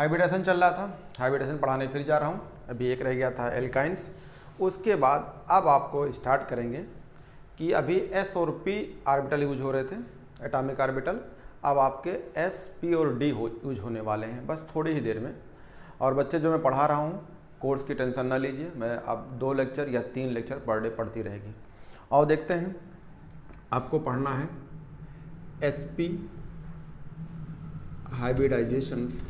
Hybridisation चल रहा था, हाइब्रिडेशन पढ़ाने फिर जा रहा हूँ। अभी एक रह गया था एल्काइंस। उसके बाद अब आपको स्टार्ट करेंगे कि अभी एस और पी ऑर्बिटल यूज हो रहे थे, एटॉमिक ऑर्बिटल। अब आपके एस, पी और डी यूज होने वाले हैं बस थोड़ी ही देर में। और बच्चे जो मैं पढ़ा रहा हूँ कोर्स की टेंशन ना लीजिए, मैं अब 2 लेक्चर या 3 लेक्चर पर डे पढ़ती रहेगी। और देखते हैं, आपको पढ़ना है एस पी हाइब्रिडाइजेशंस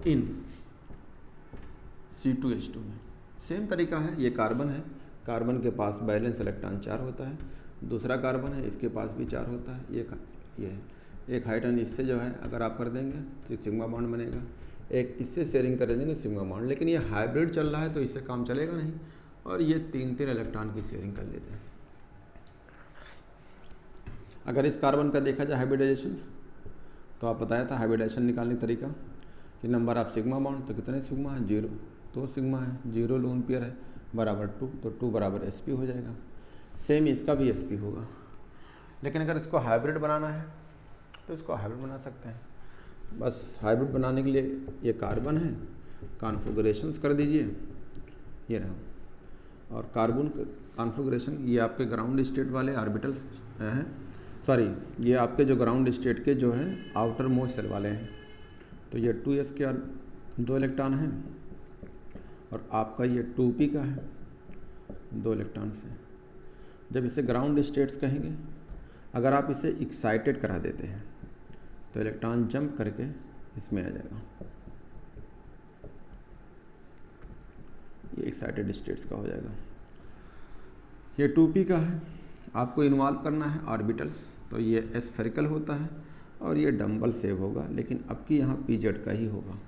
इन C2H2 में। सेम तरीका है, ये कार्बन है, कार्बन के पास बैलेंस इलेक्ट्रॉन 4 होता है, दूसरा कार्बन है इसके पास भी 4 होता है, ये है एक हाइड्रोजन इससे जो है अगर आप कर देंगे तो सिग्मा बॉन्ड बनेगा, एक इससे शेयरिंग कर देंगे सिग्मा बॉन्ड। लेकिन ये हाइब्रिड चल रहा है तो इससे काम चलेगा नहीं, और ये 3-3 इलेक्ट्रॉन की शेयरिंग कर लेते हैं। अगर इस कार्बन का देखा जाए हाइब्रिडाइजेशन, तो आप बताया था हाइब्रिडाइजेशन निकालने का तरीका कि नंबर ऑफ सिग्मा बॉन्ड, तो कितने सिग्मा है 0, 2 सिग्मा है, 0 लोन पेयर है बराबर 2, तो 2 बराबर sp हो जाएगा। सेम इसका भी sp होगा। लेकिन अगर इसको हाइब्रिड बनाना है तो इसको हाइब्रिड बना सकते हैं। बस हाइब्रिड बनाने के लिए ये कार्बन है, कॉन्फ़िगरेशंस कर दीजिए, ये रहा। और कार्बन कॉन्फ़िगरेशन ये आपके ग्राउंड स्टेट वाले ऑर्बिटल्स हैं, सॉरी ये आपके जो ग्राउंड स्टेट के जो हैं आउटर मोस्ट सेल वाले हैं। तो ये 2s के 2 इलेक्ट्रॉन हैं, और आपका ये 2p का है 2 इलेक्ट्रॉन से। जब इसे ग्राउंड स्टेट्स कहेंगे, अगर आप इसे एक्साइटेड करा देते हैं तो इलेक्ट्रॉन जंप करके इसमें आ जाएगा, ये एक्साइटेड स्टेट्स का हो जाएगा। ये 2p का है, आपको इन्वॉल्व करना है ऑर्बिटल्स, तो ये स्फेरिकल होता है और ये डम्बल सेव होगा, लेकिन अब की यहाँ pz का ही होगा।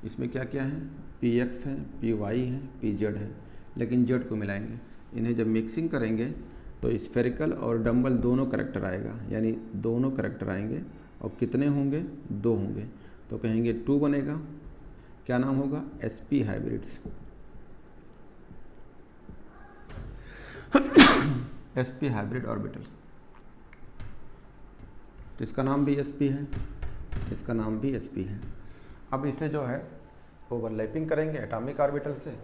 इसमें क्या क्या है, px है, py है, pz है, लेकिन z को मिलाएंगे। इन्हें जब मिक्सिंग करेंगे तो स्फेरिकल और डम्बल दोनों करैक्टर आएगा, यानी दोनों करैक्टर आएंगे। और कितने होंगे, 2 होंगे, तो कहेंगे 2 बनेगा। क्या नाम होगा, sp hybrids, sp hybrid orbital. तो इसका नाम भी sp है, इसका नाम भी sp है। अब इसे जो है ओवरलैपिंग करेंगे एटॉमिक ऑर्बिटल से,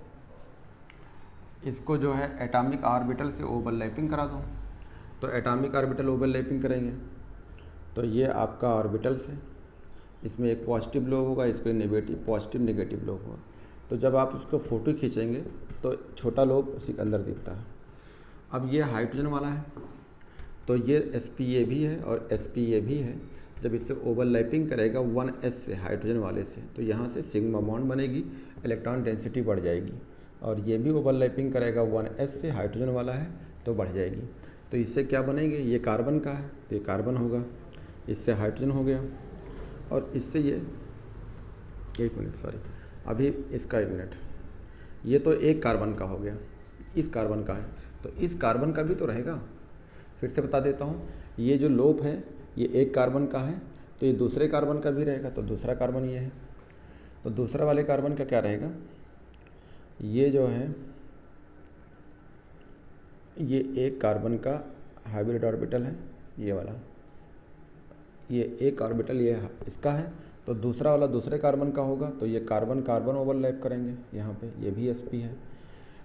इसको जो है एटॉमिक ऑर्बिटल से ओवरलैपिंग करा दो। तो एटॉमिक ऑर्बिटल ओवरलैपिंग करेंगे तो ये आपका ऑर्बिटल्स है, इसमें एक पॉजिटिव लोब होगा, इसको नेगेटिव, पॉजिटिव नेगेटिव लोब होगा। तो जब आप इसको फ़ोटो खींचेंगे तो छोटा लोब उसी के अंदर दिखता है। अब ये हाइड्रोजन वाला है, तो ये spa भी है और spa भी है। जब इससे ओवरलैपिंग करेगा 1s से, हाइड्रोजन वाले से, तो यहाँ से सिग्मा बॉन्ड बनेगी, इलेक्ट्रॉन डेंसिटी बढ़ जाएगी। और ये भी ओवरलैपिंग करेगा 1s से, हाइड्रोजन वाला है, तो बढ़ जाएगी। तो इससे क्या बनेंगे, ये कार्बन का है तो ये कार्बन होगा, इससे हाइड्रोजन हो गया, और इससे ये 1 मिनट, सॉरी अभी इसका 1 मिनट, ये तो एक कार्बन का हो गया, इस कार्बन का है, तो इस कार्बन का भी तो रहेगा। फिर से बता देता हूँ, ये जो लोब है ये एक कार्बन का है, तो ये दूसरे कार्बन का भी रहेगा, तो दूसरा कार्बन ये है। तो दूसरा वाले कार्बन का क्या रहेगा, ये जो है ये एक कार्बन का हाइब्रिड ऑर्बिटल है, ये वाला, ये एक ऑर्बिटल ये इसका है, तो दूसरा वाला दूसरे कार्बन का होगा, तो ये कार्बन कार्बन ओवरलैप करेंगे यहाँ पे, ये भी sp है।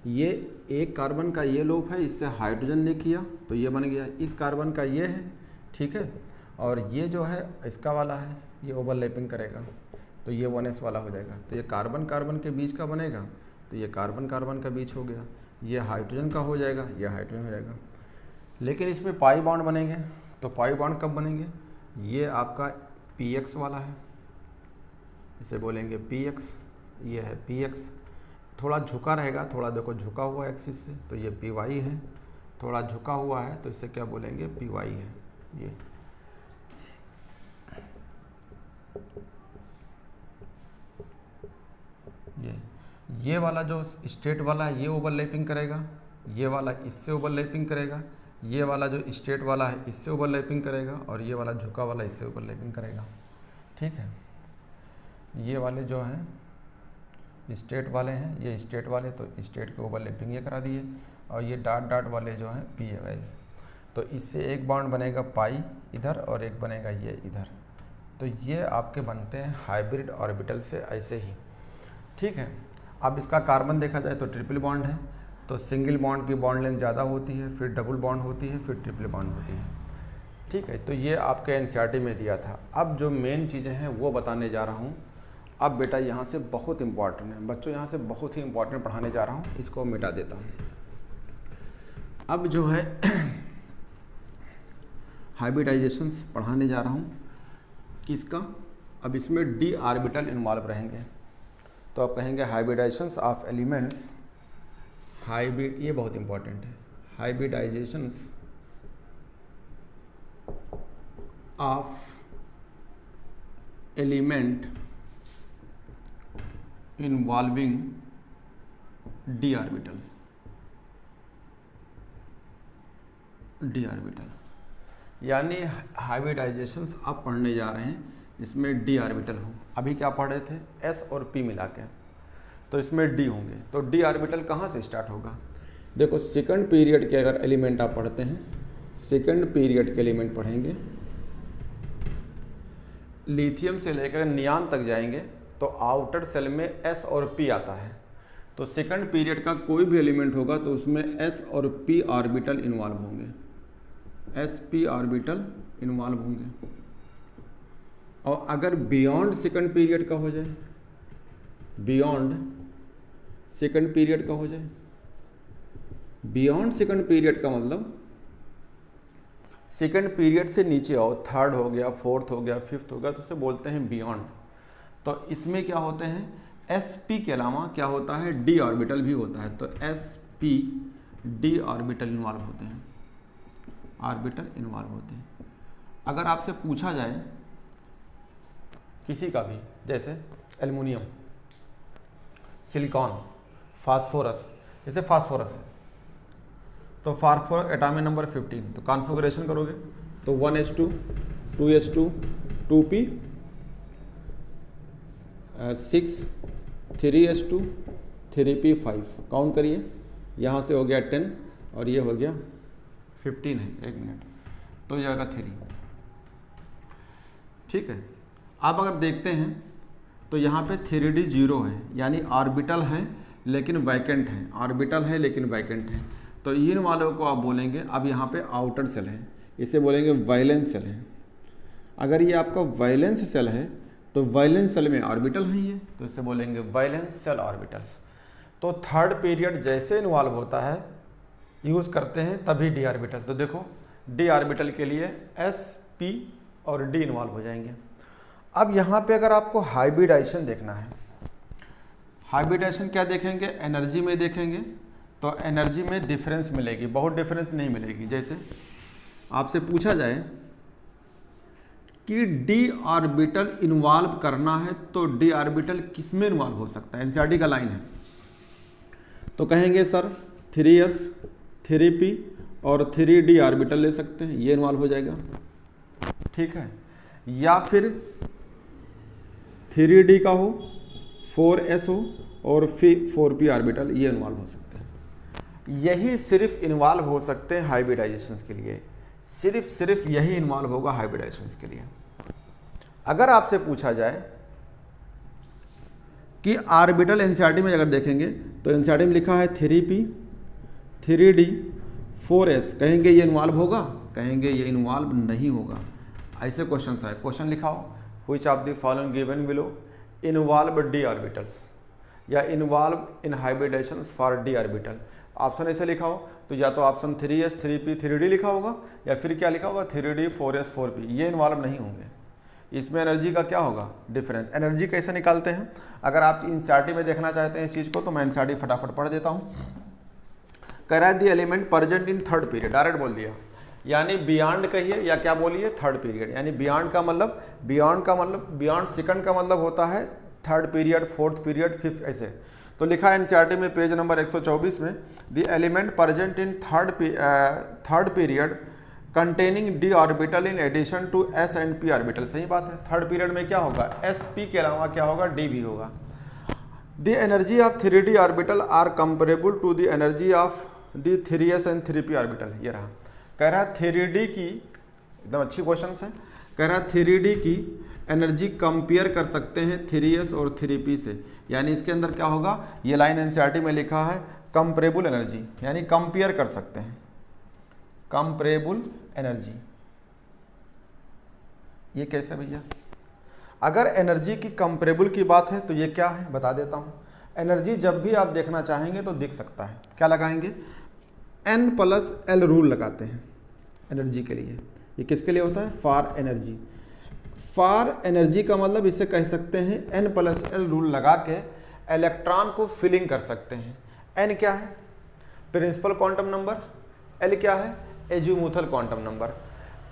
ये एक कार्बन का ये लोब है, इससे हाइड्रोजन ने किया तो ये बन गया, इस कार्बन का ये है, ठीक है। और ये जो है इसका वाला है, ये ओवरलैपिंग करेगा तो ये 1s वाला हो जाएगा। तो ये कार्बन कार्बन के बीच का बनेगा, तो ये कार्बन कार्बन का बीच हो गया, ये हाइड्रोजन का हो जाएगा, ये हाइड्रोजन हो जाएगा। लेकिन इसमें पाई बॉन्ड बनेंगे, तो पाई बॉन्ड कब बनेंगे, ये आपका px वाला है, इसे बोलेंगे px, ये है px, थोड़ा झुका रहेगा, थोड़ा देखो झुका हुआ एक्सिस से, तो ये py है, थोड़ा झुका हुआ है तो इसे क्या बोलेंगे, py है। ये वाला जो स्टेट वाला है ये ओवरलैपिंग करेगा, ये वाला इससे ओवरलैपिंग करेगा, ये वाला जो स्टेट वाला है इससे ओवरलैपिंग करेगा, और ये वाला झुका वाला इससे ओवरलैपिंग करेगा, ठीक है। ये वाले जो हैं स्टेट वाले हैं, ये स्टेट वाले, तो स्टेट के ओवरलैपिंग ये करा दिए, और ये डॉट डॉट वाले जो हैं py, तो इससे एक बॉन्ड बनेगा पाई इधर और एक बनेगा ये इधर, तो ये आपके बनते हैं हाइब्रिड ऑर्बिटल से ऐसे ही, ठीक है। अब इसका कार्बन देखा जाए तो ट्रिपल बॉन्ड है, तो सिंगल बॉन्ड की बॉन्ड लेंथ ज़्यादा होती है, फिर डबल बॉन्ड होती है, फिर ट्रिपल बॉन्ड होती है, ठीक है। तो ये आपके एनसीईआरटी में दिया था। अब जो मेन चीज़ें हैं वो बताने जा रहा हूँ। अब बेटा यहाँ से बहुत इंपॉर्टेंट है बच्चों, यहाँ से बहुत ही इंपॉर्टेंट पढ़ाने जा रहा हूँ, इसको मिटा देता हूँ। अब जो है हाइब्रिडाइजेशंस पढ़ाने जा रहा हूँ किसका, अब इसमें डी ऑर्बिटल इन्वॉल्व रहेंगे। तो आप कहेंगे हाइब्रिडाइजेशंस ऑफ एलिमेंट्स, हाइब्रिड, ये बहुत इंपॉर्टेंट है, hybridisations of element involving d orbitals, d orbital, यानी हाइब्रिडाइजेशंस आप पढ़ने जा रहे हैं इसमें डी ऑर्बिटल हो। अभी क्या पढ़ रहे थे, एस और पी मिला के, तो इसमें डी होंगे। तो डी ऑर्बिटल कहाँ से स्टार्ट होगा, देखो सेकंड पीरियड के अगर एलिमेंट आप पढ़ते हैं, सेकंड पीरियड के एलिमेंट पढ़ेंगे, लिथियम से लेकर नियान तक जाएंगे तो आउटर सेल में एस और पी आता है। तो सेकंड पीरियड का कोई भी एलिमेंट होगा तो उसमें एस और पी ऑर्बिटल इन्वॉल्व होंगे, एस पी ऑर्बिटल इन्वॉल्व होंगे। और अगर बियॉन्ड सेकंड पीरियड का हो जाए, बियॉन्ड सेकंड पीरियड का हो जाए, बियॉन्ड सेकंड पीरियड का मतलब सेकंड पीरियड से नीचे आओ, थर्ड हो गया, फोर्थ हो गया, फिफ्थ हो गया, तो उसे बोलते हैं बियॉन्ड। तो इसमें क्या होते हैं, एस पी के अलावा क्या होता है, डी ऑर्बिटल भी होता है। तो S P D orbital involve होते हैं, ऑर्बिटल इन्वॉल्व होते हैं। अगर आपसे पूछा जाए किसी का भी, जैसे एल्युमिनियम, सिलिकॉन, फास्फोरस, जैसे फास्फोरस है तो फास्फोरस एटॉमिक नंबर 15, तो कॉन्फ़िगरेशन करोगे तो 1s2 2s2 2p 6 3s2 3p5, count करिए, यहाँ से हो गया 10 और ये हो गया 15 है, 1 मिनट, तो ये आएगा 3, ठीक है। आप अगर देखते हैं तो यहाँ पे 3d 0 है, यानी ऑर्बिटल है लेकिन वैकेंट है, ऑर्बिटल है लेकिन वैकेंट है। तो इन वालों को आप बोलेंगे, अब यहाँ पे आउटर सेल है, इसे बोलेंगे वैलेंस सेल है। अगर ये आपका वैलेंस सेल है तो वैलेंस सेल में ऑर्बिटल है ये, तो इसे बोलेंगे वैलेंस सेल ऑर्बिटल्स। तो थर्ड पीरियड जैसे इन्वॉल्व होता है, यूज़ करते हैं तभी डी ऑर्बिटल। तो देखो डी ऑर्बिटल के लिए एस पी और डी इन्वॉल्व हो जाएंगे। अब यहाँ पे अगर आपको हाइब्रिडाइजेशन देखना है, हाइब्रिडाइजेशन क्या देखेंगे, एनर्जी में देखेंगे, तो एनर्जी में डिफरेंस मिलेगी, बहुत डिफरेंस नहीं मिलेगी। जैसे आपसे पूछा जाए कि डी ऑर्बिटल इन्वॉल्व करना है तो डी ऑर्बिटल किस में इन्वॉल्व हो सकता है, एनसीईआरटी का लाइन है, तो कहेंगे सर 3s 3p और 3d ऑर्बिटल ले सकते हैं, ये इन्वॉल्व हो जाएगा, ठीक है। या फिर 3d का हो, 4s हो और फिर 4p ऑर्बिटल, ये इन्वॉल्व हो सकते हैं। यही सिर्फ इन्वॉल्व हो सकते हैं हाइब्रिडाइजेशंस के लिए, सिर्फ यही इन्वॉल्व होगा हाइब्रिडाइजेशंस के लिए। अगर आपसे पूछा जाए कि ऑर्बिटल एनसीईआरटी में अगर देखेंगे तो एनसीईआरटी में लिखा है 3p 3d 4s, कहेंगे ये इन्वॉल्व होगा, कहेंगे ये इन्वॉल्व नहीं होगा। ऐसे क्वेश्चन है, क्वेश्चन लिखाओ, which of the following given below involve d orbitals या involve in hybridisation for d orbital. Option ऐसे लिखा हो तो या तो ऑप्शन 3s 3p 3d लिखा होगा या फिर क्या लिखा होगा 3d 4s 4p, ये इन्वॉल्व नहीं होंगे। इसमें एनर्जी का क्या होगा, डिफरेंस। एनर्जी कैसे निकालते हैं, अगर आप एनसीईआरटी में देखना चाहते हैं इस चीज़ को तो मैं एनसीईआरटी फटाफट पढ़ देता हूँ। कह रहा है the element present in third period, direct बोल दिया, यानी बियॉन्ड कहिए या क्या बोलिए थर्ड पीरियड, यानी बियॉन्ड का मतलब बियॉन्ड सेकंड का मतलब होता है third period, fourth period, fifth, ऐसे। तो लिखा है एनसीईआरटी में पेज नंबर 124 में, the element present in third period containing D orbital in addition to S and P orbital. सही बात है, थर्ड पीरियड में क्या होगा, एस पी के अलावा क्या होगा, डी भी होगा। The energy of 3d orbital are comparable to the energy of the 3s and 3p orbital. ये रहा, कह रहा है 3d की, एकदम अच्छी क्वेश्चन है, कह रहा है 3d की एनर्जी कंपेयर कर सकते हैं 3s और 3p से। यानी इसके अंदर क्या होगा, ये लाइन एनसीईआरटी में लिखा है कंपेरेबल एनर्जी, यानी कंपेयर कर सकते हैं, कंपेरेबल एनर्जी। ये कैसे भैया? अगर एनर्जी की कंपेरेबल की बात है तो ये क्या है बता देता हूँ। एनर्जी जब भी आप देखना चाहेंगे तो दिख सकता है, क्या लगाएंगे, n+L रूल लगाते हैं एनर्जी के लिए। ये किसके लिए होता है, फॉर एनर्जी। फॉर एनर्जी का मतलब इसे कह सकते हैं n+L रूल लगा के इलेक्ट्रॉन को फिलिंग कर सकते हैं। n क्या है, प्रिंसिपल क्वांटम नंबर, L क्या है, एजीमुथल क्वांटम नंबर।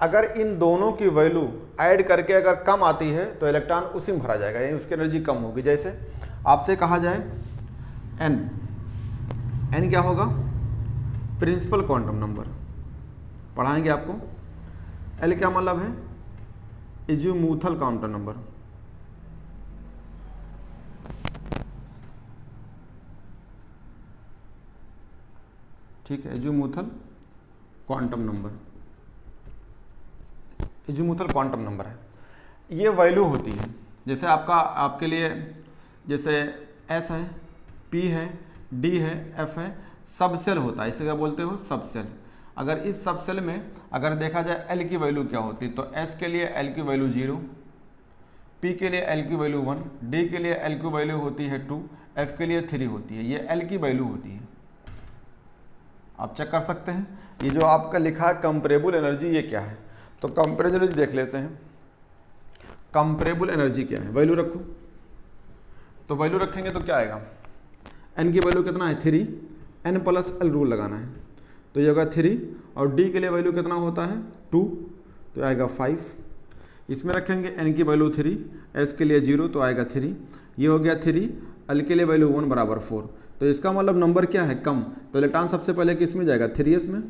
अगर इन दोनों की वैल्यू ऐड करके अगर कम आती है तो इलेक्ट्रॉन उसी में भरा जाएगा, यानी उसकी एनर्जी कम होगी। जैसे आपसे कहा जाए n क्या होगा, प्रिंसिपल क्वांटम नंबर पढ़ाएंगे आपको। L क्या मतलब है, एजीमुथल क्वांटम नंबर। ठीक है, azimuthal quantum number, azimuthal quantum number है। ये वैल्यू होती है, जैसे आपके लिए जैसे S है, P है, D है, F है, सबसेल होता है, इसे क्या बोलते हो, सबसेल। अगर इस सबसेल में अगर देखा जाए L की वैल्यू क्या होती है, तो S के लिए L की वैल्यू 0, P के लिए L की वैल्यू 1, D के लिए L की वैल्यू होती है 2, F के लिए 3 होती है। ये L की वैल्यू होती है, आप चेक कर सकते हैं। ये जो आपका लिखा है कंपेरेबल एनर्जी, ये क्या है, तो कंपेरेबल एनर्जी देख लेते हैं। कंपेरेबल एनर्जी क्या है, वैल्यू रखो, तो वैल्यू रखेंगे तो क्या आएगा, n की वैल्यू कितना है 3, n+L रूल लगाना है, तो ये होगा 3, और D के लिए वैल्यू कितना होता है 2, तो आएगा 5। इसमें रखेंगे n की वैल्यू 3, S के लिए 0 तो आएगा 3, ये हो गया 3, L के लिए वैल्यू 1 बराबर 4। तो इसका मतलब नंबर क्या है, कम। तो इलेक्ट्रॉन सबसे पहले किस में जाएगा, 3s में,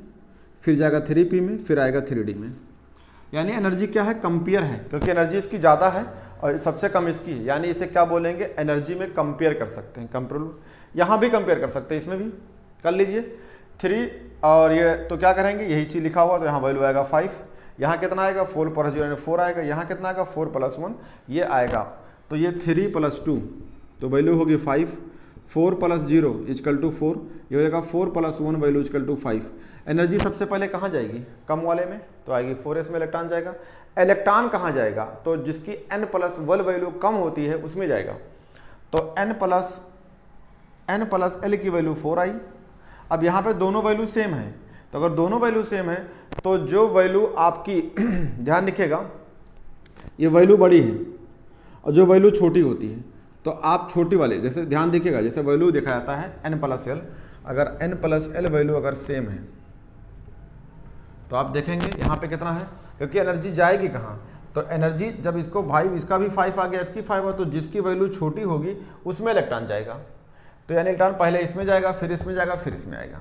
फिर जाएगा 3p में, फिर आएगा 3d में। यानी एनर्जी क्या है, कंपेयर है, क्योंकि एनर्जी इसकी ज़्यादा है और सबसे कम इसकी है, यानी इसे क्या बोलेंगे, एनर्जी में कंपेयर कर सकते हैं। कंपेयर यहाँ भी कंपेयर कर सकते हैं, इसमें भी कर लीजिए 3, और ये तो क्या करेंगे, यही चीज़ लिखा हुआ, तो यहाँ वैल्यू आएगा 5, यहाँ कितना आएगा 4 + 0 4 आएगा, यहाँ कितना आएगा 4 + 1 ये आएगा, तो ये 3 + 2 तो वैल्यू होगी 5, 4 + 0 = 4, ये हो जाएगा 4 + 1 वैल्यू = 5। एनर्जी सबसे पहले कहाँ जाएगी, कम वाले में, तो आएगी 4s में इलेक्ट्रॉन जाएगा। इलेक्ट्रॉन कहाँ जाएगा, तो जिसकी n+1 वैल्यू कम होती है उसमें जाएगा, तो n+L की वैल्यू 4 आई। अब यहाँ पे दोनों वैल्यू सेम है, तो अगर दोनों वैल्यू सेम है तो जो वैल्यू आपकी ध्यान रखिएगा, ये वैल्यू बड़ी है और जो वैल्यू छोटी होती है, तो आप छोटी वाले, जैसे ध्यान देखिएगा, जैसे वैल्यू दिखा जाता है n+L, अगर n+L वैल्यू अगर सेम है तो आप देखेंगे यहाँ पे कितना है, क्योंकि एनर्जी जाएगी कहाँ, तो एनर्जी जब इसको भाई इसका भी 5 आ गया, इसकी 5 आ, तो जिसकी वैल्यू छोटी होगी उसमें इलेक्ट्रॉन जाएगा, तो यानी इलेक्ट्रॉन पहले इसमें जाएगा, फिर इसमें जाएगा, फिर इसमें आएगा।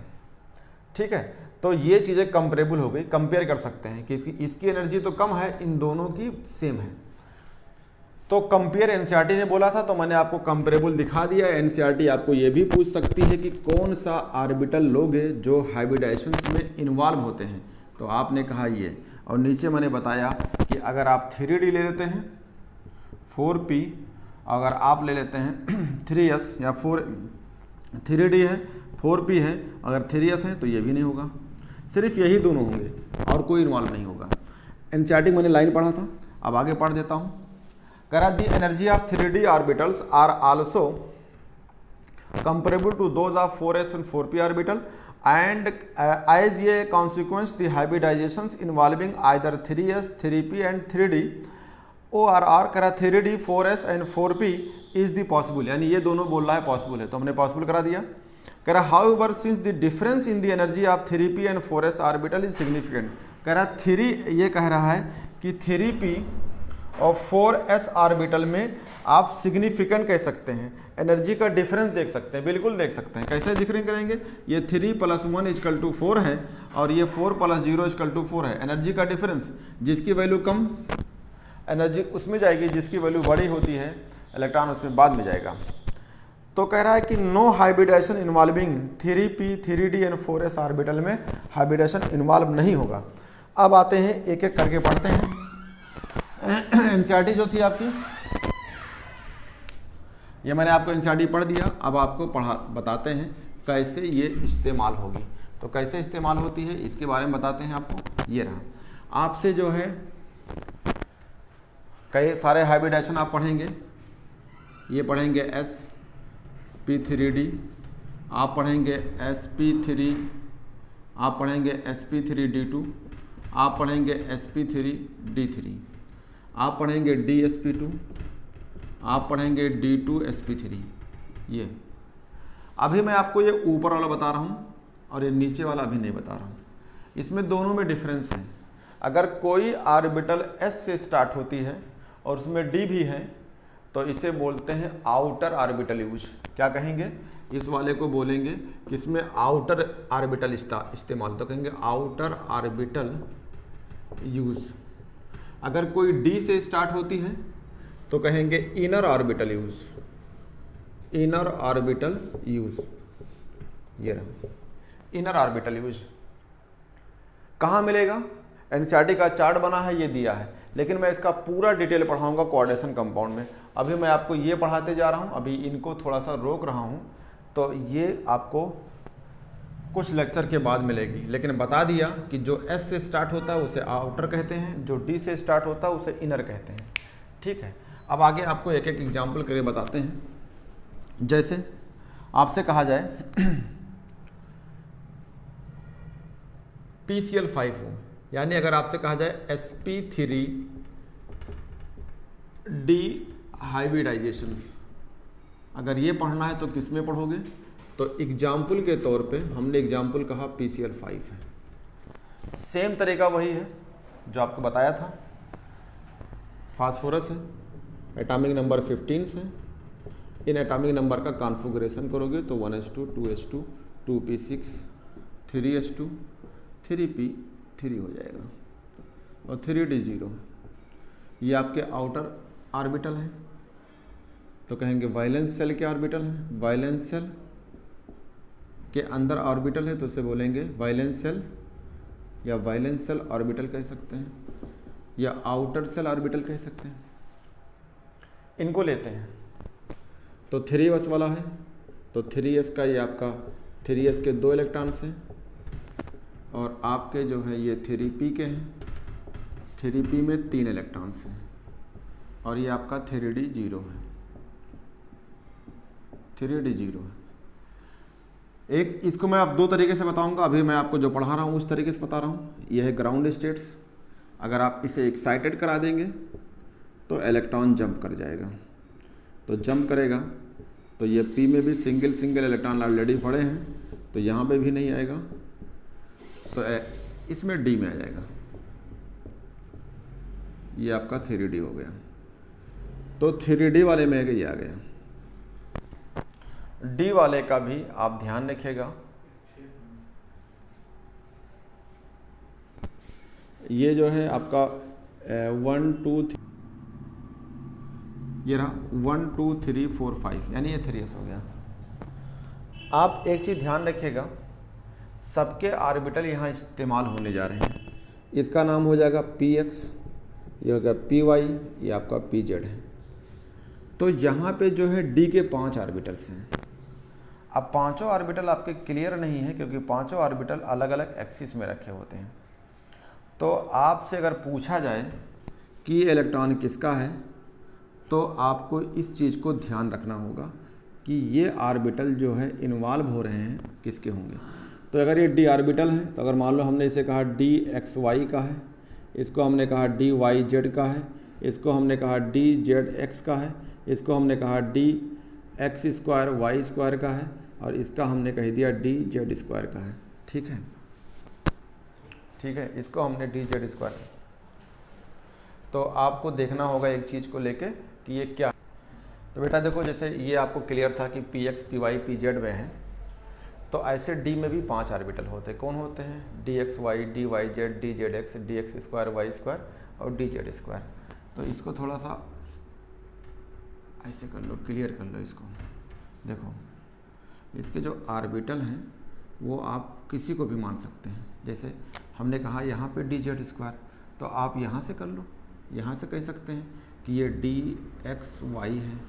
ठीक है, तो ये चीज़ें कंपेरेबल हो गई, कंपेयर कर सकते हैं कि इसकी एनर्जी तो कम है, इन दोनों की सेम है। तो कंपेयर एनसीईआरटी ने बोला था, तो मैंने आपको कंपेरेबल दिखा दिया। एनसीईआरटी आपको ये भी पूछ सकती है कि कौन सा ऑर्बिटल लोगे जो हाइब्रिडाइजेशन में इन्वॉल्व होते हैं, तो आपने कहा ये, और नीचे मैंने बताया कि अगर आप 3d ले लेते हैं 4p, अगर आप ले लेते हैं 3s या 3d है 4p है, अगर 3s है तो ये भी नहीं होगा, सिर्फ यही दोनों होंगे और कोई इन्वॉल्व नहीं होगा। एनसीईआरटी मैंने लाइन पढ़ा था, अब आगे पढ़ देता हूँ। कह रहा the energy of 3d orbitals are also comparable to those of 4s and 4p orbital, and as a consequence the hybridizations involving either 3s, 3p and 3d ORR करा 3d, 4s and 4p is the possible, यानी ये दोनों बोल रहा है possible है, तो हमने पॉसिबल करा दिया। कह रहा however since the difference in the energy of 3p and 4s orbital is significant, कह रहा 3 ये कह रहा है कि 3p और 4s ऑर्बिटल में आप सिग्निफिकेंट कह सकते हैं, एनर्जी का डिफरेंस देख सकते हैं, बिल्कुल देख सकते हैं। कैसे डिफरेंस करेंगे, ये 3 + 1 = 4 है और ये 4 + 0 = 4 है। एनर्जी का डिफरेंस, जिसकी वैल्यू कम एनर्जी उसमें जाएगी, जिसकी वैल्यू बड़ी होती है इलेक्ट्रॉन उसमें बाद में जाएगा। तो कह रहा है कि no hybridization involving 3p, 3d and 4s orbital में हाइब्रिडाइजेशन इन्वॉल्व नहीं होगा। अब आते हैं एक एक करके पढ़ते हैं। एनसीईआरटी जो थी आपकी, ये मैंने आपको एनसीईआरटी पढ़ दिया। अब आपको बताते हैं कैसे ये इस्तेमाल होगी। तो कैसे इस्तेमाल होती है इसके बारे में बताते हैं आपको। ये रहा, आपसे जो है कई सारे हाइब्रिडाइजेशन आप पढ़ेंगे। ये पढ़ेंगे sp3d, आप पढ़ेंगे sp3, आप पढ़ेंगे sp3d2, आप पढ़ेंगे sp3d3, आप पढ़ेंगे dsp2, आप पढ़ेंगे d2sp3। ये अभी मैं आपको ये ऊपर वाला बता रहा हूँ और ये नीचे वाला अभी नहीं बता रहा हूँ। इसमें दोनों में डिफरेंस है। अगर कोई ऑर्बिटल s से स्टार्ट होती है और उसमें d भी है तो इसे बोलते हैं आउटर ऑर्बिटल यूज। क्या कहेंगे? इस वाले को बोलेंगे कि इसमें आउटर ऑर्बिटल इस्तेमाल, तो कहेंगे आउटर ऑर्बिटल यूज। अगर कोई d से स्टार्ट होती है तो कहेंगे inner orbital use, inner orbital use. ये रहा इनर ऑर्बिटल यूज। कहाँ मिलेगा? एनसीईआरटी का चार्ट बना है, ये दिया है, लेकिन मैं इसका पूरा डिटेल पढ़ाऊंगा कोऑर्डिनेशन कंपाउंड में। अभी मैं आपको ये पढ़ाते जा रहा हूँ, अभी इनको थोड़ा सा रोक रहा हूँ, तो ये आपको कुछ लेक्चर के बाद मिलेगी। लेकिन बता दिया कि जो S से स्टार्ट होता है उसे आउटर कहते हैं, जो D से स्टार्ट होता है उसे इनर कहते हैं। ठीक है, अब आगे आपको एक एक एग्जाम्पल करके बताते हैं। जैसे आपसे कहा जाए PCl5 हो, यानी अगर आपसे कहा जाए sp3d हाइब्रिडाइजेशंस, अगर ये पढ़ना है तो किस में पढ़ोगे? तो एग्जाम्पल के तौर पे हमने एग्जाम्पल कहा PCl5 है। सेम तरीका वही है जो आपको बताया था। फास्फोरस है, एटॉमिक नंबर 15 है। इन एटॉमिक नंबर का कॉन्फ़िगरेशन करोगे तो 1s2 2s2 2p6 3s2 3p3 हो जाएगा और 3d0। ये आपके आउटर ऑर्बिटल हैं, तो कहेंगे वैलेंस शेल के ऑर्बिटल हैं। वैलेंस शेल के अंदर ऑर्बिटल है तो उसे बोलेंगे वैलेंस शेल या वैलेंस शेल ऑर्बिटल कह सकते हैं, या आउटर शेल ऑर्बिटल कह सकते हैं। इनको लेते हैं तो 3s वाला है, तो 3s का ये आपका 3s के 2 इलेक्ट्रॉन्स हैं और आपके जो है ये 3p के हैं। 3p में 3 इलेक्ट्रॉन्स हैं और ये आपका 3d0 है, 3d0 है। एक इसको मैं आप 2 तरीके से बताऊंगा। अभी मैं आपको जो पढ़ा रहा हूँ उस तरीके से बता रहा हूँ। यह है ग्राउंड स्टेट्स। अगर आप इसे एक्साइटेड करा देंगे तो इलेक्ट्रॉन जंप कर जाएगा, तो जंप करेगा तो ये p में भी सिंगल सिंगल इलेक्ट्रॉन ऑलरेडी पड़े हैं, तो यहाँ पे भी नहीं आएगा, तो इसमें d में आ जाएगा। ये आपका 3d हो गया, तो 3d वाले में ये आ गया। d वाले का भी आप ध्यान रखिएगा। ये जो है आपका 1 2 3, ये रहा 1 2 3 4 5, यानी ये 3s हो गया। आप एक चीज़ ध्यान रखिएगा, सबके ऑर्बिटल यहाँ इस्तेमाल होने जा रहे हैं। इसका नाम हो जाएगा px, ये होगा py, ये आपका pz है। तो यहाँ पे जो है d के 5 ऑर्बिटल्स हैं। अब पांचों ऑर्बिटल आपके क्लियर नहीं है क्योंकि पांचों ऑर्बिटल अलग अलग एक्सिस में रखे होते हैं। तो आपसे अगर पूछा जाए कि ये इलेक्ट्रॉन किसका है, तो आपको इस चीज़ को ध्यान रखना होगा कि ये ऑर्बिटल जो है इन्वॉल्व हो रहे हैं किसके होंगे। तो अगर ये d ऑर्बिटल है तो अगर मान लो हमने इसे कहा dxy का है, इसको हमने कहा dyz का है, इसको हमने कहा dzx का है, इसको हमने कहा dx² y² का है और इसका हमने कह दिया dz² का है। ठीक है, ठीक है, इसको हमने dz²। तो आपको देखना होगा एक चीज़ को लेके कि ये क्या। तो बेटा देखो, जैसे ये आपको क्लियर था कि px py pz में है, तो ऐसे d में भी 5 ऑर्बिटल होते हैं। कौन होते हैं? dxy dyz dzx dx² y² और dz²। तो इसको थोड़ा सा ऐसे कर लो, क्लियर कर लो इसको। देखो, इसके जो ऑर्बिटल हैं वो आप किसी को भी मान सकते हैं। जैसे हमने कहा यहाँ पे dz², तो आप यहाँ से कर लो, यहाँ से कह सकते हैं कि ये डी एक्स वाई है,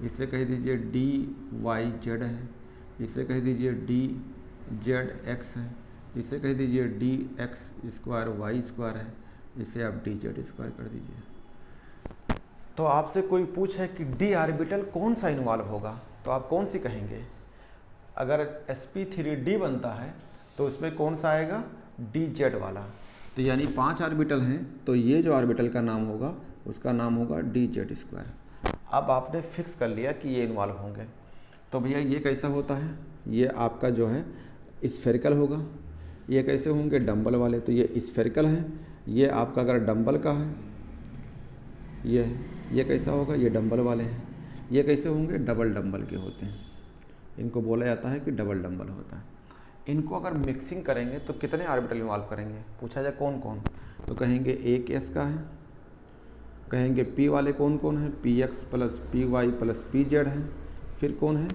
इसे कह दीजिए डी वाई जेड है, इसे कह दीजिए डी जेड एक्स है, इसे कह दीजिए D X square Y square है, इसे आप डी जेड स्क्वायर कर दीजिए। तो आपसे कोई पूछे कि डी ऑर्बिटल कौन सा इन्वॉल्व होगा तो आप कौन सी कहेंगे? अगर sp3d बनता है तो उसमें कौन सा आएगा? डी जेड वाला। तो यानी 5 ऑर्बिटल हैं, तो ये जो ऑर्बिटल का नाम होगा उसका नाम होगा डी जेड स्क्वायर। अब आपने फिक्स कर लिया कि ये इन्वॉल्व होंगे। तो भैया ये कैसा होता है? ये आपका जो है स्फेरिकल होगा। ये कैसे होंगे? डंबल वाले। तो ये स्फेरिकल है, ये आपका अगर डंबल का है ये है। ये कैसा होगा? ये डंबल वाले हैं। ये कैसे होंगे? डबल डंबल के होते हैं। इनको बोला जाता है कि डबल डंबल होता है। इनको अगर मिक्सिंग करेंगे तो कितने ऑर्बिटल इन्वॉल्व करेंगे? पूछा जाए कौन कौन, तो कहेंगे एक एस का है, कहेंगे पी वाले कौन कौन है? P X plus P Y plus P Z है, फिर कौन है?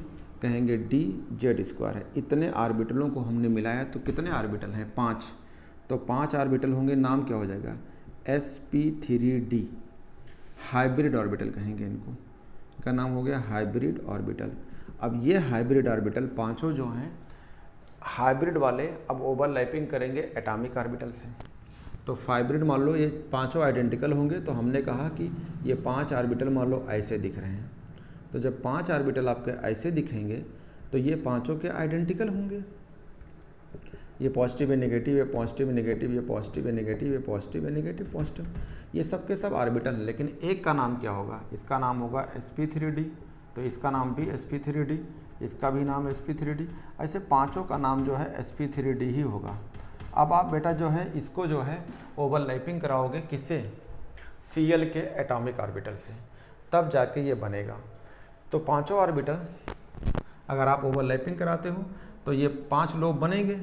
कहेंगे डी जेड स्क्वायर है। इतने ऑर्बिटलों को हमने मिलाया तो कितने ऑर्बिटल हैं? 5। तो 5 ऑर्बिटल होंगे। नाम क्या हो जाएगा? sp3d हाइब्रिड ऑर्बिटल कहेंगे इनको। इनका नाम हो गया हाइब्रिड ऑर्बिटल। अब ये हाइब्रिड ऑर्बिटल पांचों जो हैं हाइब्रिड वाले अब ओवरलैपिंग करेंगे एटॉमिक ऑर्बिटल से। तो हाइब्रिड मान लो ये पांचों आइडेंटिकल होंगे, तो हमने कहा कि ये 5 ऑर्बिटल मान लो ऐसे दिख रहे हैं। तो जब 5 ऑर्बिटल आपके ऐसे दिखेंगे तो ये पांचों के आइडेंटिकल होंगे। ये पॉजिटिव है नेगेटिव है, पॉजिटिव है नेगेटिव, ये पॉजिटिव है नेगेटिव, ये पॉजिटिव है नेगेटिव पॉजिटिव, ये सब के सब ऑर्बिटल हैं। लेकिन एक का नाम क्या होगा? इसका नाम होगा sp3d, तो इसका नाम भी sp3d, इसका भी नाम sp3d। ऐसे पांचों का नाम जो है sp3d ही होगा। अब आप बेटा जो है इसको जो है ओवरलैपिंग कराओगे किससे? Cl के एटॉमिक ऑर्बिटल से, तब जाके ये बनेगा। तो पांचों ऑर्बिटल अगर आप ओवरलैपिंग कराते हो तो ये 5 लोब बनेंगे।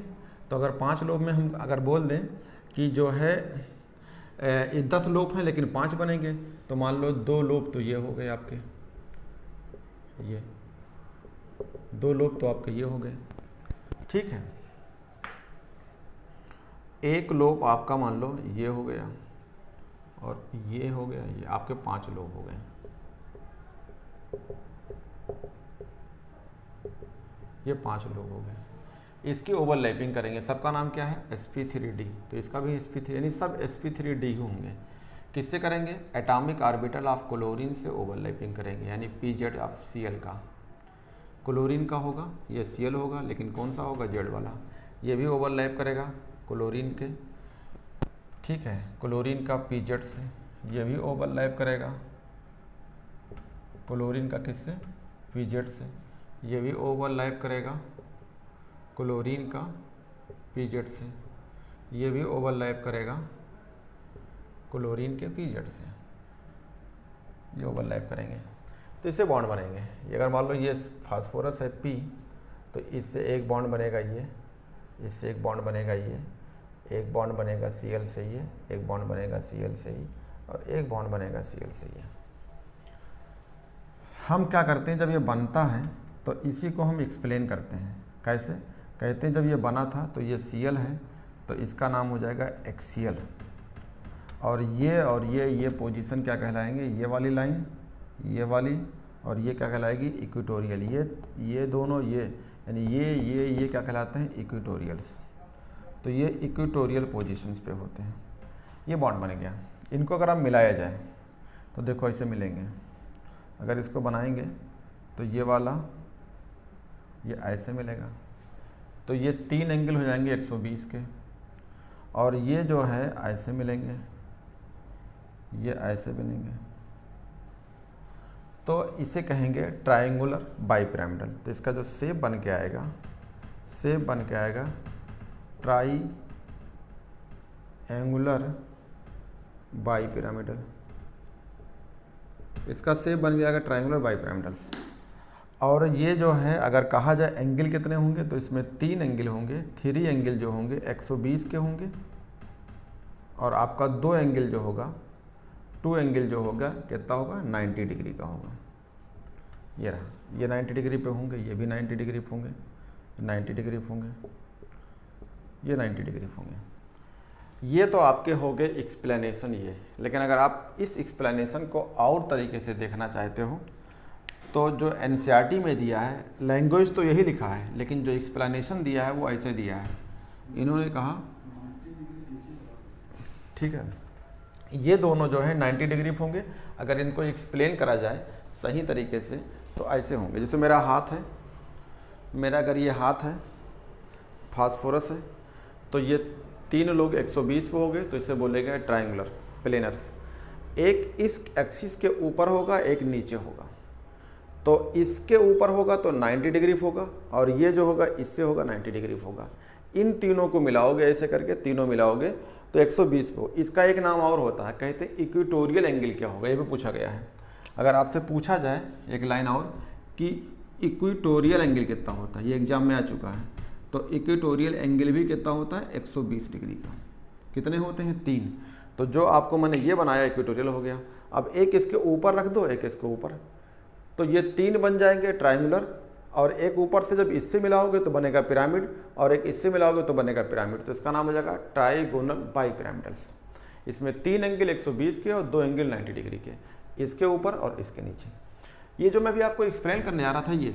तो अगर 5 लोब में हम अगर बोल दें कि जो है 10 लोब हैं लेकिन 5 बनेंगे, तो मान लो 2 लोब तो ये हो गए आपके, ये 2 लोब तो आपके ये हो गए, ठीक है। एक लोब आपका मान लो ये हो गया और ये हो गया, ये आपके 5 लोब हो गए। ये 5 लोग हो गए। इसकी ओवरलैपिंग करेंगे। सबका नाम क्या है? sp3d। तो इसका भी sp3, यानी सब sp3d ही होंगे। किससे करेंगे? एटॉमिक ऑर्बिटल ऑफ क्लोरीन से ओवरलैपिंग करेंगे, यानी pz ऑफ Cl का। क्लोरीन का होगा, ये Cl होगा, लेकिन कौन सा होगा? जेड वाला। ये भी ओवरलैप करेगा क्लोरीन के, ठीक है, क्लोरीन का pz से। ये भी ओवरलैप करेगा क्लोरीन का किससे? pz से। ये भी ओवरलैप करेगा क्लोरीन का pz से। ये भी ओवरलैप करेगा क्लोरीन के pz से। ये ओवरलैप करेंगे तो इससे बॉन्ड बनेंगे। ये अगर मान लो ये फास्फोरस है P, तो इससे एक बॉन्ड बनेगा ये, इससे एक बॉन्ड बनेगा ये, एक बॉन्ड बनेगा Cl से ये, एक बॉन्ड बनेगा Cl से ही, और एक बॉन्ड बनेगा Cl से ये। हम क्या करते हैं, जब ये बनता है तो इसी को हम एक्सप्लेन करते हैं। कैसे? कहते हैं जब ये बना था तो ये Cl है, तो इसका नाम हो जाएगा एक्सियल, और ये पोजीशन क्या कहलाएंगे? ये वाली लाइन, ये वाली, और ये क्या कहलाएगी? इक्वेटोरियल। ये दोनों, ये यानी ये क्या कहलाते हैं? इक्वेटोरियल्स। तो ये इक्वेटोरियल पोजीशंस पे होते हैं। ये बॉन्ड बन गया। इनको अगर आप मिलाया जाए तो देखो ऐसे मिलेंगे। अगर इसको बनाएंगे तो ये वाला ये ऐसे मिलेगा, तो ये 3 एंगल हो जाएंगे 120 के, और ये जो है ऐसे मिलेंगे, ये ऐसे बनेंगे। तो इसे कहेंगे ट्रायंगुलर बाइपिरामिडल। तो इसका जो शेप बन के आएगा, ट्राई एंगुलर बाइपिरामिडल। इसका शेप बन जाएगा ट्रायंगुलर बाइपिरामिडल्स। और ये जो है अगर कहा जाए एंगल कितने होंगे, तो इसमें 3 एंगल होंगे। 3 एंगल जो होंगे 120 के होंगे, और आपका 2 एंगल जो होगा, 2 एंगल जो होगा कितना होगा? 90 डिग्री का होगा। ये रहा, ये 90 डिग्री पे होंगे, ये भी 90 डिग्री पे होंगे, 90 डिग्री पे होंगे, ये 90 डिग्री पे होंगे। ये तो आपके हो गए एक्सप्लेनेशन ये, लेकिन अगर आप इस एक्सप्लेनेशन को और तरीके से देखना चाहते हो तो जो एनसीईआरटी में दिया है, लैंग्वेज तो यही लिखा है, लेकिन जो एक्सप्लेनेशन दिया है वो ऐसे दिया है। इन्होंने कहा, ठीक है, ये दोनों जो है 90 डिग्री होंगे। अगर इनको एक्सप्लेन करा जाए सही तरीके से तो ऐसे होंगे। जैसे मेरा हाथ है, मेरा अगर ये हाथ है, फास्फोरस है, तो ये 3 लोग 120 पे हो गए, तो इसे बोलेगा ट्रायंगुलर प्लेनर्स। एक इस एक्सिस के ऊपर होगा, एक नीचे होगा। तो इसके ऊपर होगा तो 90 डिग्री होगा, और ये जो होगा इससे होगा 90 डिग्री होगा। इन तीनों को मिलाओगे, ऐसे करके तीनों मिलाओगे तो 120 पे हो। इसका एक नाम और होता है, कहते हैं इक्वेटोरियल एंगल क्या होगा, ये भी पूछा गया है। अगर आपसे पूछा जाए एक लाइन और कि इक्वेटोरियल एंगल कितना होता है, ये एग्जाम में आ चुका है, तो इक्वेटोरियल एंगल भी कितना होता है 120 डिग्री का। कितने होते हैं 3। तो जो आपको मैंने ये बनाया इक्वेटोरियल हो गया। अब एक इसके ऊपर रख दो, एक इसके ऊपर, तो ये 3 बन जाएंगे ट्रायंगुलर, और एक ऊपर से जब इससे मिलाओगे तो बनेगा पिरामिड, और एक इससे मिलाओगे तो बनेगा पिरामिड। तो इसका नाम हो जाएगा ट्राइगोनल बाइपिरामिडल्स। इसमें 3 एंगल 120 के और 2 एंगल 90 डिग्री के, इसके ऊपर और इसके नीचे। ये जो मैं भी आपको एक्सप्लेन करने आ रहा था, ये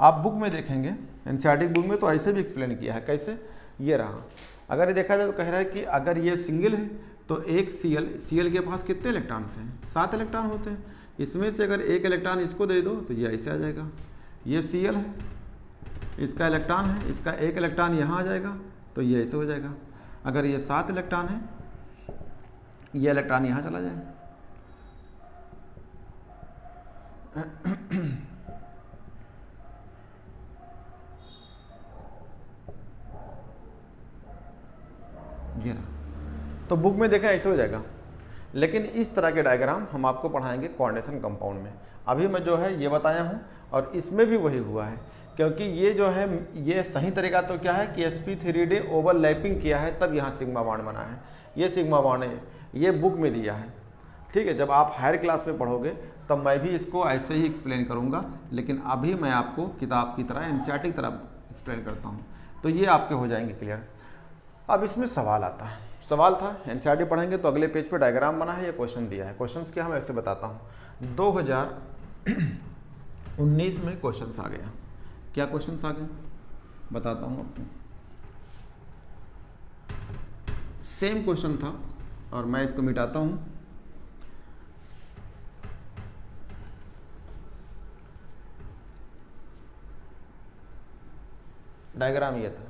आप बुक में देखेंगे, एनसीईआरटी बुक में तो ऐसे भी एक्सप्लेन किया है। कैसे, ये रहा। अगर ये देखा जाए तो कह रहा है कि अगर ये सिंगल है तो एक Cl के पास कितने इलेक्ट्रॉन्स हैं, 7 इलेक्ट्रॉन होते हैं। इसमें से अगर एक इलेक्ट्रॉन इसको दे दो तो ये ऐसे आ जाएगा। ये Cl है, इसका इलेक्ट्रॉन है, इसका एक इलेक्ट्रॉन यहाँ आ जाएगा तो ये ऐसे हो जाएगा। अगर ये 7 इलेक्ट्रॉन है, ये इलेक्ट्रॉन यहाँ चला जाए। ये ना, तो बुक में देखें ऐसे हो जाएगा। लेकिन इस तरह के डायग्राम हम आपको पढ़ाएंगे कोऑर्डिनेशन कंपाउंड में। अभी मैं जो है ये बताया हूँ, और इसमें भी वही हुआ है, क्योंकि ये जो है ये सही तरीका तो क्या है कि sp3d ओवरलैपिंग किया है, तब यहाँ सिग्मा बॉन्ड बना है। ये सिग्मा बॉन्ड है, ये बुक में दिया है, ठीक है। जब आप हायर क्लास में पढ़ोगे तब मैं भी इसको ऐसे ही एक्सप्लेन करूँगा, लेकिन अभी मैं आपको किताब की तरह एनसीईआरटी की तरह एक्सप्लेन करता हूँ। तो ये आपके हो जाएंगे क्लियर। अब इसमें सवाल आता है। सवाल था, एनसीईआरटी पढ़ेंगे तो अगले पेज पे डायग्राम बना है, ये क्वेश्चन दिया है। क्वेश्चंस क्या, मैं ऐसे बताता हूँ। 2019 में क्वेश्चंस आ गया। क्या क्वेश्चंस आ गए बताता हूँ आपको। सेम क्वेश्चन था, और मैं इसको मिटाता हूँ। डायग्राम ये था,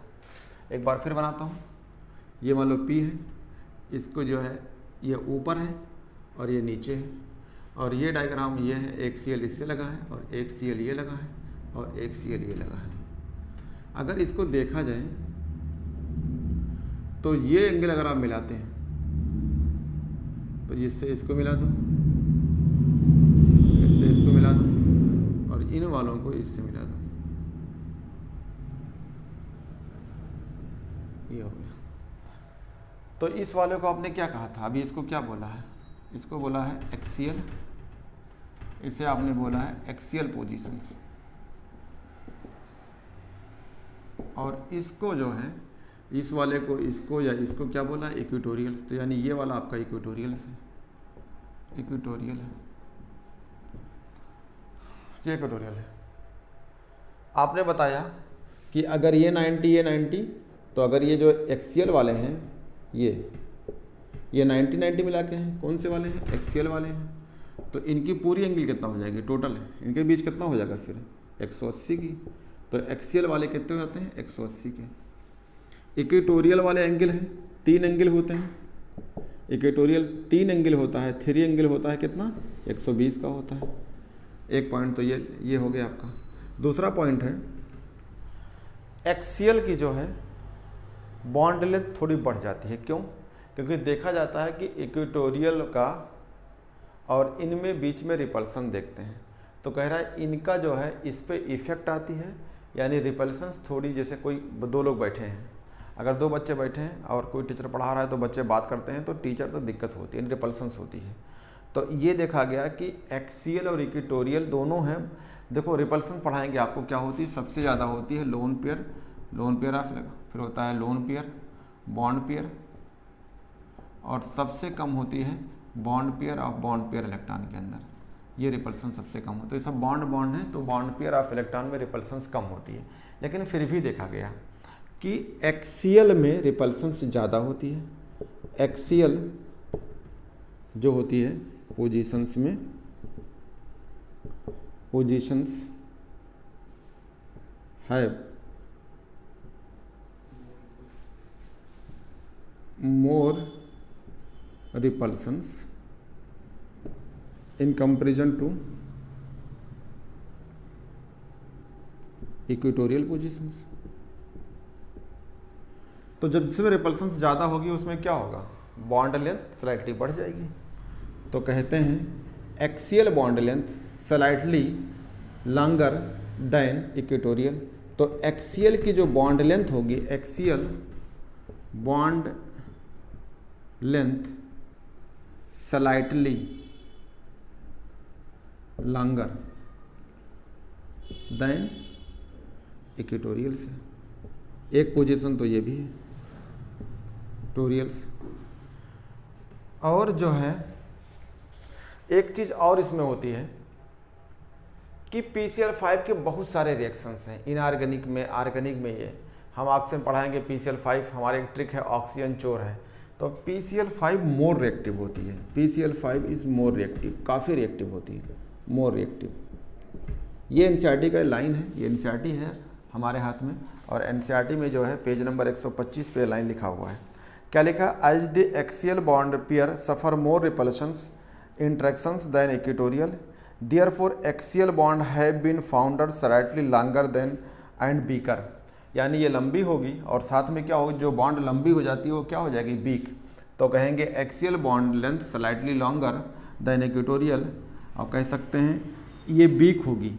एक बार फिर बनाता हूँ। ये मान लो P है, इसको जो है ये ऊपर है और ये नीचे है, और ये डायग्राम ये है, एक Cl इससे लगा है और एक Cl ये लगा है और एक Cl ये लगा है। अगर इसको देखा जाए तो ये एंगल अगर आप मिलाते हैं तो इससे इसको मिला दो, इससे इसको मिला दो, और इन वालों को इससे मिला दो, ये हो गया। तो इस वाले को आपने क्या कहा था, अभी इसको क्या बोला है, इसको बोला है एक्सियल, इसे आपने बोला है एक्सियल पोजीशंस, और इसको जो है इस वाले को, इसको या इसको क्या बोला है इक्वेटोरियल। तो यानी ये वाला आपका इक्वेटोरियल है, इक्वेटोरियल है, ये इक्वेटोरियल है। आपने बताया कि अगर ये 90 ये 90, तो अगर ये जो एक्सियल वाले हैं ये 90 मिला के हैं, कौन से वाले हैं एक्सियल वाले हैं, तो इनकी पूरी एंगल कितना हो जाएगी, टोटल है इनके बीच कितना हो जाएगा फिर 180 की। तो एक्सियल वाले कितने हो जाते हैं 180 के। इक्वेटोरियल वाले एंगल हैं, 3 एंगल होते हैं। इक्वेटोरियल 3 एंगल होता है, 3 एंगल होता है कितना 120 का होता है। एक पॉइंट तो ये हो गया आपका। दूसरा पॉइंट है एक्सियल की जो है बॉन्ड लेंथ थोड़ी बढ़ जाती है। क्यों? क्योंकि देखा जाता है कि इक्वेटोरियल का और इनमें बीच में रिपल्सन देखते हैं, तो कह रहा है इनका जो है इस पे इफेक्ट आती है, यानी रिपल्सन्स थोड़ी, जैसे कोई 2 लोग बैठे हैं, अगर 2 बच्चे बैठे हैं और कोई टीचर पढ़ा रहा है तो बच्चे बात करते हैं तो टीचर तो दिक्कत होती है, रिपल्सन्स होती है। तो ये देखा गया कि एक्सियल और इक्वेटोरियल दोनों हैं। देखो रिपल्सन पढ़ाएंगे आपको क्या होती है, सबसे ज़्यादा होती है लोन पेयर ऑफ लगा, फिर होता है लोन पेयर, बॉन्ड पेयर, और सबसे कम होती है bond pair of bond pair electron के अंदर, ये रिपल्सन सबसे कम होती है। तो ये सब बॉन्ड बॉन्ड है, तो बॉन्ड पेयर ऑफ इलेक्ट्रॉन में रिपल्सन कम होती है। लेकिन फिर भी देखा गया कि एक्सियल में रिपल्सन ज़्यादा होती है। एक्सियल जो होती है पोजीशंस में, positions have more repulsions in comparison to equatorial positions. तो जब जिसमें रिपल्सन्स ज़्यादा होगी उसमें क्या होगा, बॉन्ड लेंथ स्लाइटली बढ़ जाएगी। तो कहते हैं axial bond length slightly longer than equatorial. तो एक्सियल की जो बॉन्ड लेंथ होगी, axial bond length slightly longer than equatorial से। एक पोजीशन तो ये भी है टोरियल्स। और जो है एक चीज़ और इसमें होती है कि PCl5 के बहुत सारे रिएक्शंस हैं इनऑर्गेनिक में, ऑर्गेनिक में। ये हम आपसे पढ़ाएंगे PCl5, हमारे एक ट्रिक है ऑक्सीजन चोर है। तो PCl5 मोर रिएक्टिव होती है, PCl5 इज़ मोर रिएक्टिव, काफ़ी रिएक्टिव होती है, मोर रिएक्टिव। ये NCERT का लाइन है, ये NCERT है हमारे हाथ में, और NCERT में जो है पेज नंबर 125 पे लाइन लिखा हुआ है। क्या लिखा, as the axial bond pair suffer more repulsions interactions than equatorial, therefore axial bond have been founded slightly longer than and weaker. यानी ये लंबी होगी और साथ में क्या होगी, जो बॉन्ड लंबी हो जाती है वो क्या हो जाएगी, वीक। तो कहेंगे axial bond length slightly longer than equatorial, और कह सकते हैं ये वीक होगी।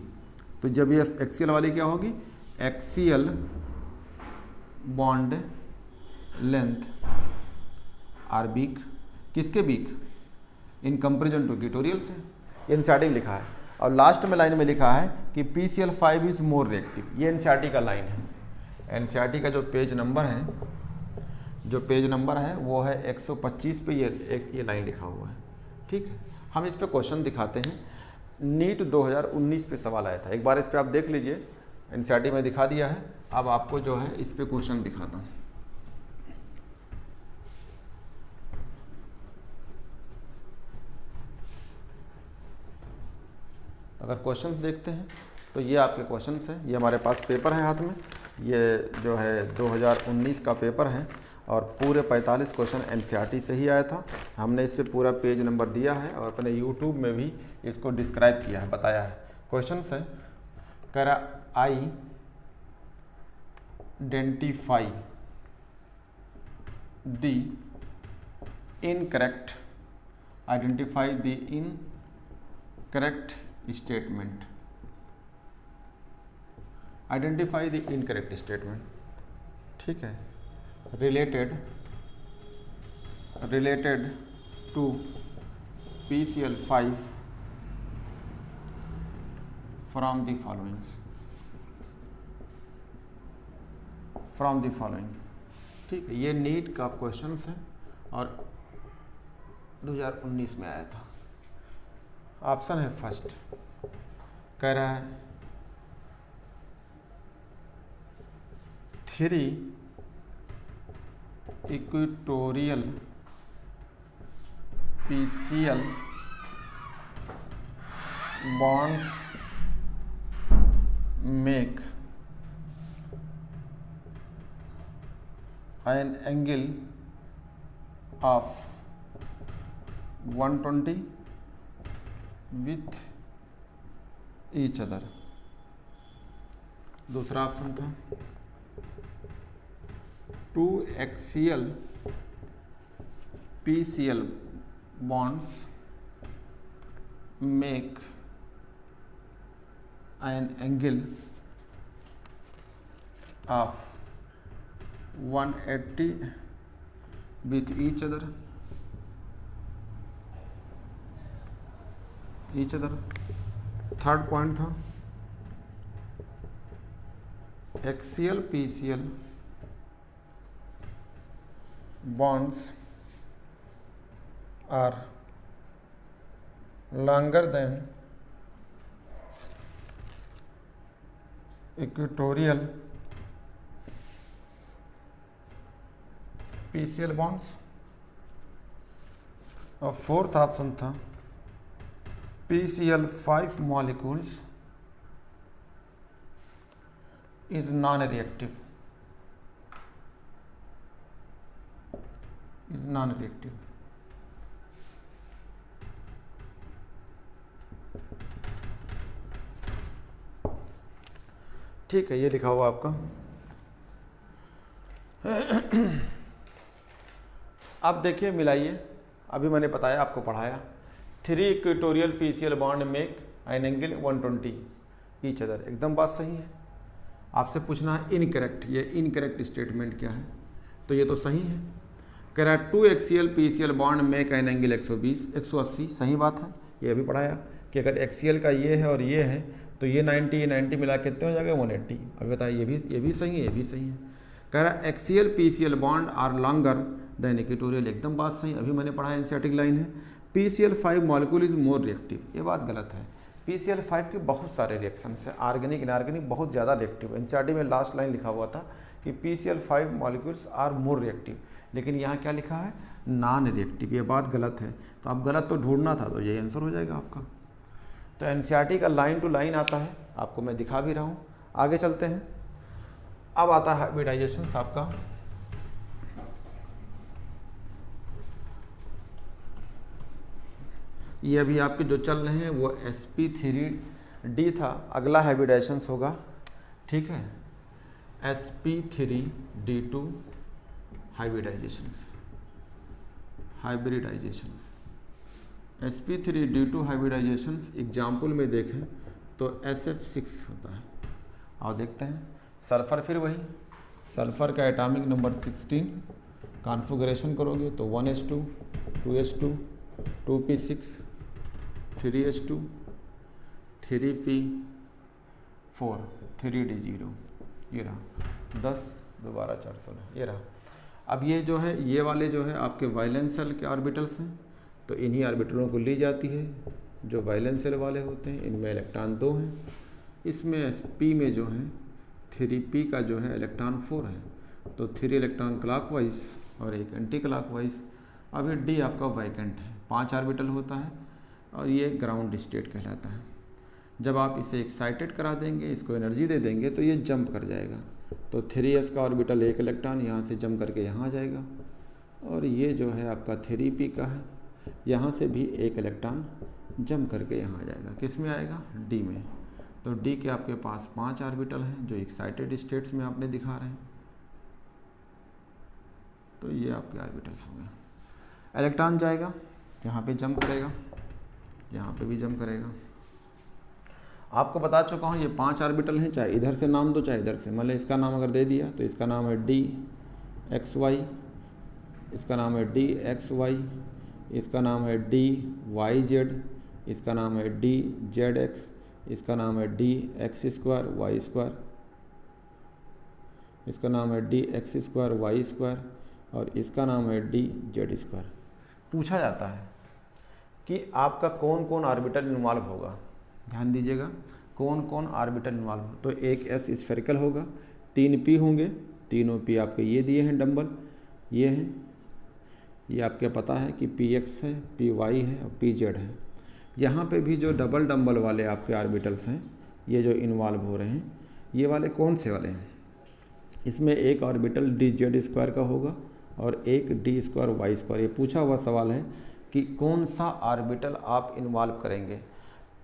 तो जब ये एक्सियल वाली क्या होगी, axial bond length are weak. किसके weak, in comparison to equatorial से। ये NCERT में लिखा है। और लास्ट में लाइन में लिखा है कि PCl5 इज मोर रिएक्टिव। ये NCERT का लाइन है। NCERT का जो पेज नंबर है, जो पेज नंबर है वो है 125 पे ये लाइन लिखा हुआ है। ठीक है, हम इस पे क्वेश्चन दिखाते हैं। नीट 2019 पे सवाल आया था, एक बार इस पे आप देख लीजिए, NCERT में दिखा दिया है। अब आपको जो है इस पे क्वेश्चन दिखाता हूँ। अगर क्वेश्चंस देखते हैं तो ये आपके क्वेश्चंस हैं। ये हमारे पास पेपर है हाथ में, ये जो है 2019 का पेपर है और पूरे 45 क्वेश्चन NCERT से ही आया था। हमने इस पे पूरा पेज नंबर दिया है और अपने YouTube में भी इसको डिस्क्राइब किया है, बताया है। क्वेश्चंस है, कह रहा identify the incorrect, identify the incorrect statement, identify the incorrect statement. ठीक है, related to PCl5 from the following। ठीक है, ये नीट का क्वेश्चन है और 2019 में आया था। ऑप्शन है फर्स्ट, कह रहा है 3 equatorial PCl bonds make an angle of 120 with each other। दूसरा ऑप्शन था 2 axial PCl bonds make an angle of 180 with each other। Third point था axial PCl bonds are longer than equatorial PCl bonds। और fourth option था PCl5 molecules is non-reactive, ठीक है, ये लिखा हुआ आपका। अब देखिए मिलाइए, अभी मैंने बताया आपको पढ़ाया, 3 equatorial PCl bond make an angle 120 each other, एकदम बात सही है। आपसे पूछना है इनकरेक्ट, ये इनकरेक्ट स्टेटमेंट क्या है, तो ये तो सही है। कह रहा है 2 axial PCl bond make an angle 120 180, सही बात है, ये भी पढ़ाया कि अगर एक्सियल का ये है और ये है तो ये 90 मिला के कितने हो जाएगा 180। अभी बताइए, ये भी सही है, ये भी सही है। कह रहा है axial PCl bond are longer than equatorial, एकदम बात सही, अभी मैंने पढ़ा एनसीईआरटी लाइन है। PCl5 molecule is more reactive, ये बात गलत है। PCl5 के बहुत सारे रिएक्शंस हैं, ऑर्गेनिक इनऑर्गेनिक बहुत ज़्यादा रिएक्टिव। एनसीईआरटी में लास्ट लाइन लिखा हुआ था कि PCl5 molecules are more reactive, लेकिन यहाँ क्या लिखा है नॉन रिएक्टिव, ये बात गलत है। तो आप गलत तो ढूंढना था, तो यही आंसर हो जाएगा आपका। तो एनसीईआरटी का लाइन टू लाइन आता है, आपको मैं दिखा भी रहा हूँ। आगे चलते हैं, अब आता है हाइब्रिडाइजेशन आपका। ये अभी आपके जो चल रहे हैं वो sp3d था, अगला हाइब्रिडाइजेशन होगा, ठीक है, sp3d2 हाइब्रिडाइजेशंस sp3d2 हाइब्रिडाइजेशंस एग्जाम्पल में देखें तो SF6 होता है। और देखते हैं सल्फर, फिर वही सल्फर का एटॉमिक नंबर 16, कॉन्फ़िगरेशन करोगे तो 1s2 2s2 2p6 3s2 3p4 3d0, ये रहा 10 दोबारा 416, ये रहा। अब ये जो है, ये वाले जो है आपके वैलेंस शेल के ऑर्बिटल्स हैं, तो इन्हीं ऑर्बिटलों को ली जाती है जो वैलेंस शेल वाले होते हैं। इनमें इलेक्ट्रॉन 2 हैं, इसमें p में जो है 3p का जो है इलेक्ट्रॉन 4 है, तो 3 इलेक्ट्रॉन क्लॉकवाइज और 1 एंटी क्लॉकवाइज। अभी d आपका वैकेंट है, 5 ऑर्बिटल होता है और ये ग्राउंड स्टेट कहलाता है। जब आप इसे एक्साइटेड करा देंगे, इसको एनर्जी दे देंगे, तो ये जंप कर जाएगा। तो 3s का ऑर्बिटल 1 इलेक्ट्रॉन यहाँ से जंप करके यहाँ आ जाएगा, और ये जो है आपका 3p का है, यहाँ से भी 1 इलेक्ट्रॉन जंप करके यहाँ आ जाएगा। किस में आएगा d में। तो d के आपके पास 5 ऑर्बिटल हैं जो एक्साइटेड स्टेट्स में आपने दिखा रहे हैं, तो ये आपके ऑर्बिटल्स हो गए। इलेक्ट्रॉन जाएगा, यहाँ पे जंप करेगा, यहाँ पे भी जंप करेगा। आपको बता चुका हूँ ये 5 ऑर्बिटल हैं, चाहे इधर से नाम दो चाहे इधर से। मान लो इसका नाम अगर दे दिया तो इसका नाम है DXY, इसका नाम है DXY, इसका नाम है DYZ, इसका नाम है DZX, इसका नाम है DX2Y2, इसका नाम है DX2Y2 और इसका नाम है DZ2। पूछा जाता है कि आपका कौन कौन ऑर्बिटल इन्वॉल्व होगा, ध्यान दीजिएगा, कौन कौन ऑर्बिटल इन्वॉल्व हो। तो एक S स्फेरिकल होगा, 3 P होंगे, तीनों P आपके ये दिए हैं डंबल, ये हैं, ये आपके पता है कि PX है, PY है और PZ है। यहाँ पे भी जो डबल डंबल वाले आपके ऑर्बिटल्स हैं, ये जो इन्वॉल्व हो रहे हैं, ये वाले कौन से वाले हैं, इसमें एक ऑर्बिटल DZ2 का होगा और एक D2Y2। ये पूछा हुआ सवाल है कि कौन सा ऑर्बिटल आप इन्वॉल्व करेंगे।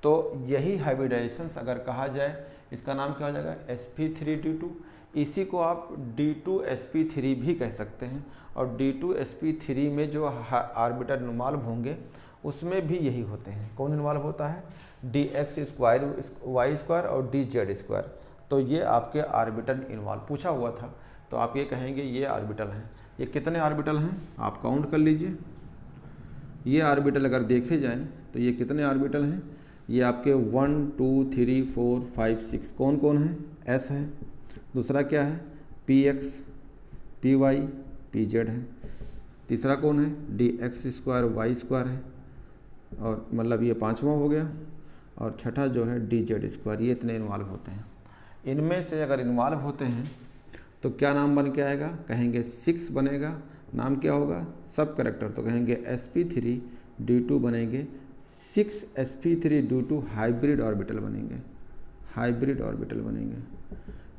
तो यही हाइब्रिडाइजेशंस अगर कहा जाए, इसका नाम क्या हो जाएगा sp3d2। इसी को आप d2sp3 भी कह सकते हैं, और d2sp3 में जो ऑर्बिटल इन्वॉल्व होंगे उसमें भी यही होते हैं। कौन इन्वॉल्व होता है, DXY2 और DZ2। तो ये आपके ऑर्बिटल इन्वॉल्व पूछा हुआ था, तो आप ये कहेंगे ये ऑर्बिटल हैं। ये कितने ऑर्बिटल हैं आप काउंट कर लीजिए। ये ऑर्बिटल अगर देखे जाएं तो ये कितने ऑर्बिटल हैं, ये आपके 1 2 3 4 5 6 कौन कौन है, S है, दूसरा क्या है PX PY PZ है, तीसरा कौन है, D X square Y square है, और मतलब ये पांचवा हो गया, और छठा जो है डी जेड स्क्वायर। ये इतने इन्वॉल्व होते हैं। इनमें से अगर इन्वॉल्व होते हैं तो क्या नाम बन के आएगा, कहेंगे 6 बनेगा, नाम क्या होगा, सब करेक्टर, तो कहेंगे sp3d2 बनेंगे 6 sp3d2 हाइब्रिड ऑर्बिटल बनेंगे, हाइब्रिड ऑर्बिटल बनेंगे।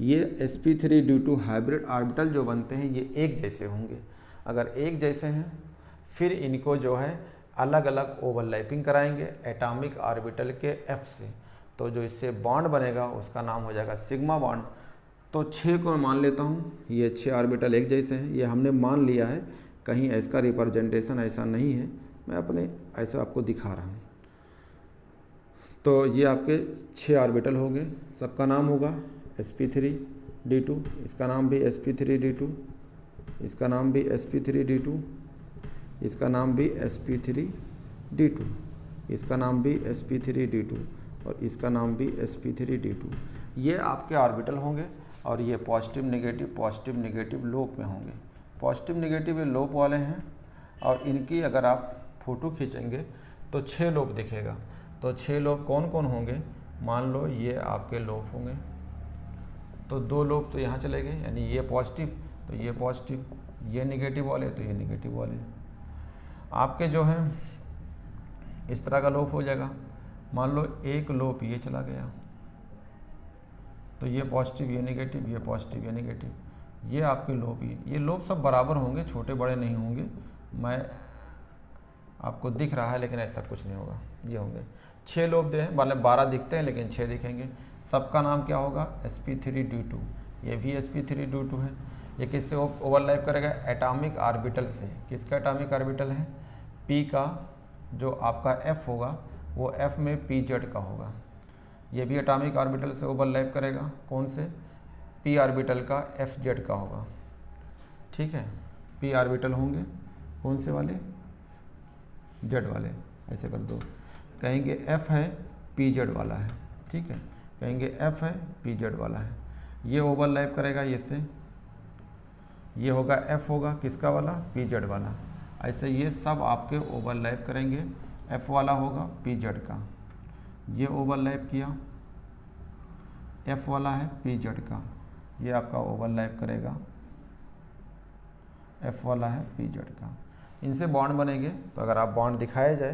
ये sp3d2 हाइब्रिड ऑर्बिटल जो बनते हैं ये एक जैसे होंगे। अगर एक जैसे हैं फिर इनको जो है अलग अलग ओवरलैपिंग कराएंगे एटॉमिक ऑर्बिटल के f से, तो जो इससे बॉन्ड बनेगा उसका नाम हो जाएगा सिग्मा बॉन्ड। तो 6 को मैं मान लेता हूँ, ये 6 ऑर्बिटल एक जैसे हैं, ये हमने मान लिया है, कहीं इसका रिप्रेजेंटेशन ऐसा नहीं है, मैं अपने ऐसा आपको दिखा रहा हूँ। तो ये आपके 6 ऑर्बिटल हो गए, सबका नाम होगा sp3d2, इसका नाम भी sp3d2, इसका नाम भी sp3d2, इसका नाम भी sp3d2, इसका नाम भी sp3d2, और इसका नाम भी sp3d2। ये आपके ऑर्बिटल होंगे और ये पॉजिटिव नेगेटिव लोप में होंगे। पॉजिटिव नेगेटिव ये लोप वाले हैं, और इनकी अगर आप फ़ोटो खींचेंगे तो 6 लोप दिखेगा। तो 6 लोप कौन कौन होंगे, मान लो ये आपके लोप होंगे, तो 2 लोप तो यहाँ चले गए, यानी ये पॉजिटिव तो ये पॉजिटिव, ये नेगेटिव वाले तो ये नेगेटिव वाले। आपके जो है इस तरह का लोप हो जाएगा, मान लो एक लोप ये चला गया, तो ये पॉजिटिव ये नेगेटिव, ये पॉजिटिव ये नेगेटिव, ये आपके लोप ही। ये लोप सब बराबर होंगे, छोटे बड़े नहीं होंगे, मैं आपको दिख रहा है लेकिन ऐसा कुछ नहीं होगा, ये होंगे 6 लोप दे हैं, मतलब 12 दिखते हैं लेकिन 6 दिखेंगे। सबका नाम क्या होगा, sp3d2, ये भी sp3d2 है। ये किससे ओवरलैप करेगा, एटॉमिक ऑर्बिटल से। किसका एटॉमिक ऑर्बिटल है, p का, जो आपका f होगा वो f में pz का होगा। ये भी एटॉमिक ऑर्बिटल से ओवरलैप करेगा, कौन से, p ऑर्बिटल का fz का होगा, ठीक है। p ऑर्बिटल होंगे कौन से वाले, z वाले, ऐसे कर दो, कहेंगे f है pz वाला है, ठीक है, कहेंगे f है pz वाला है। ये ओवरलैप करेगा इससे, ये होगा f होगा किसका वाला, pz वाला। ऐसे ये सब आपके ओवरलैप करेंगे, f वाला होगा pz का, ये ओवरलैप किया, f वाला है pz का, ये आपका ओवरलैप करेगा, f वाला है pz का। इनसे बॉन्ड बनेंगे, तो अगर आप बॉन्ड दिखाया जाए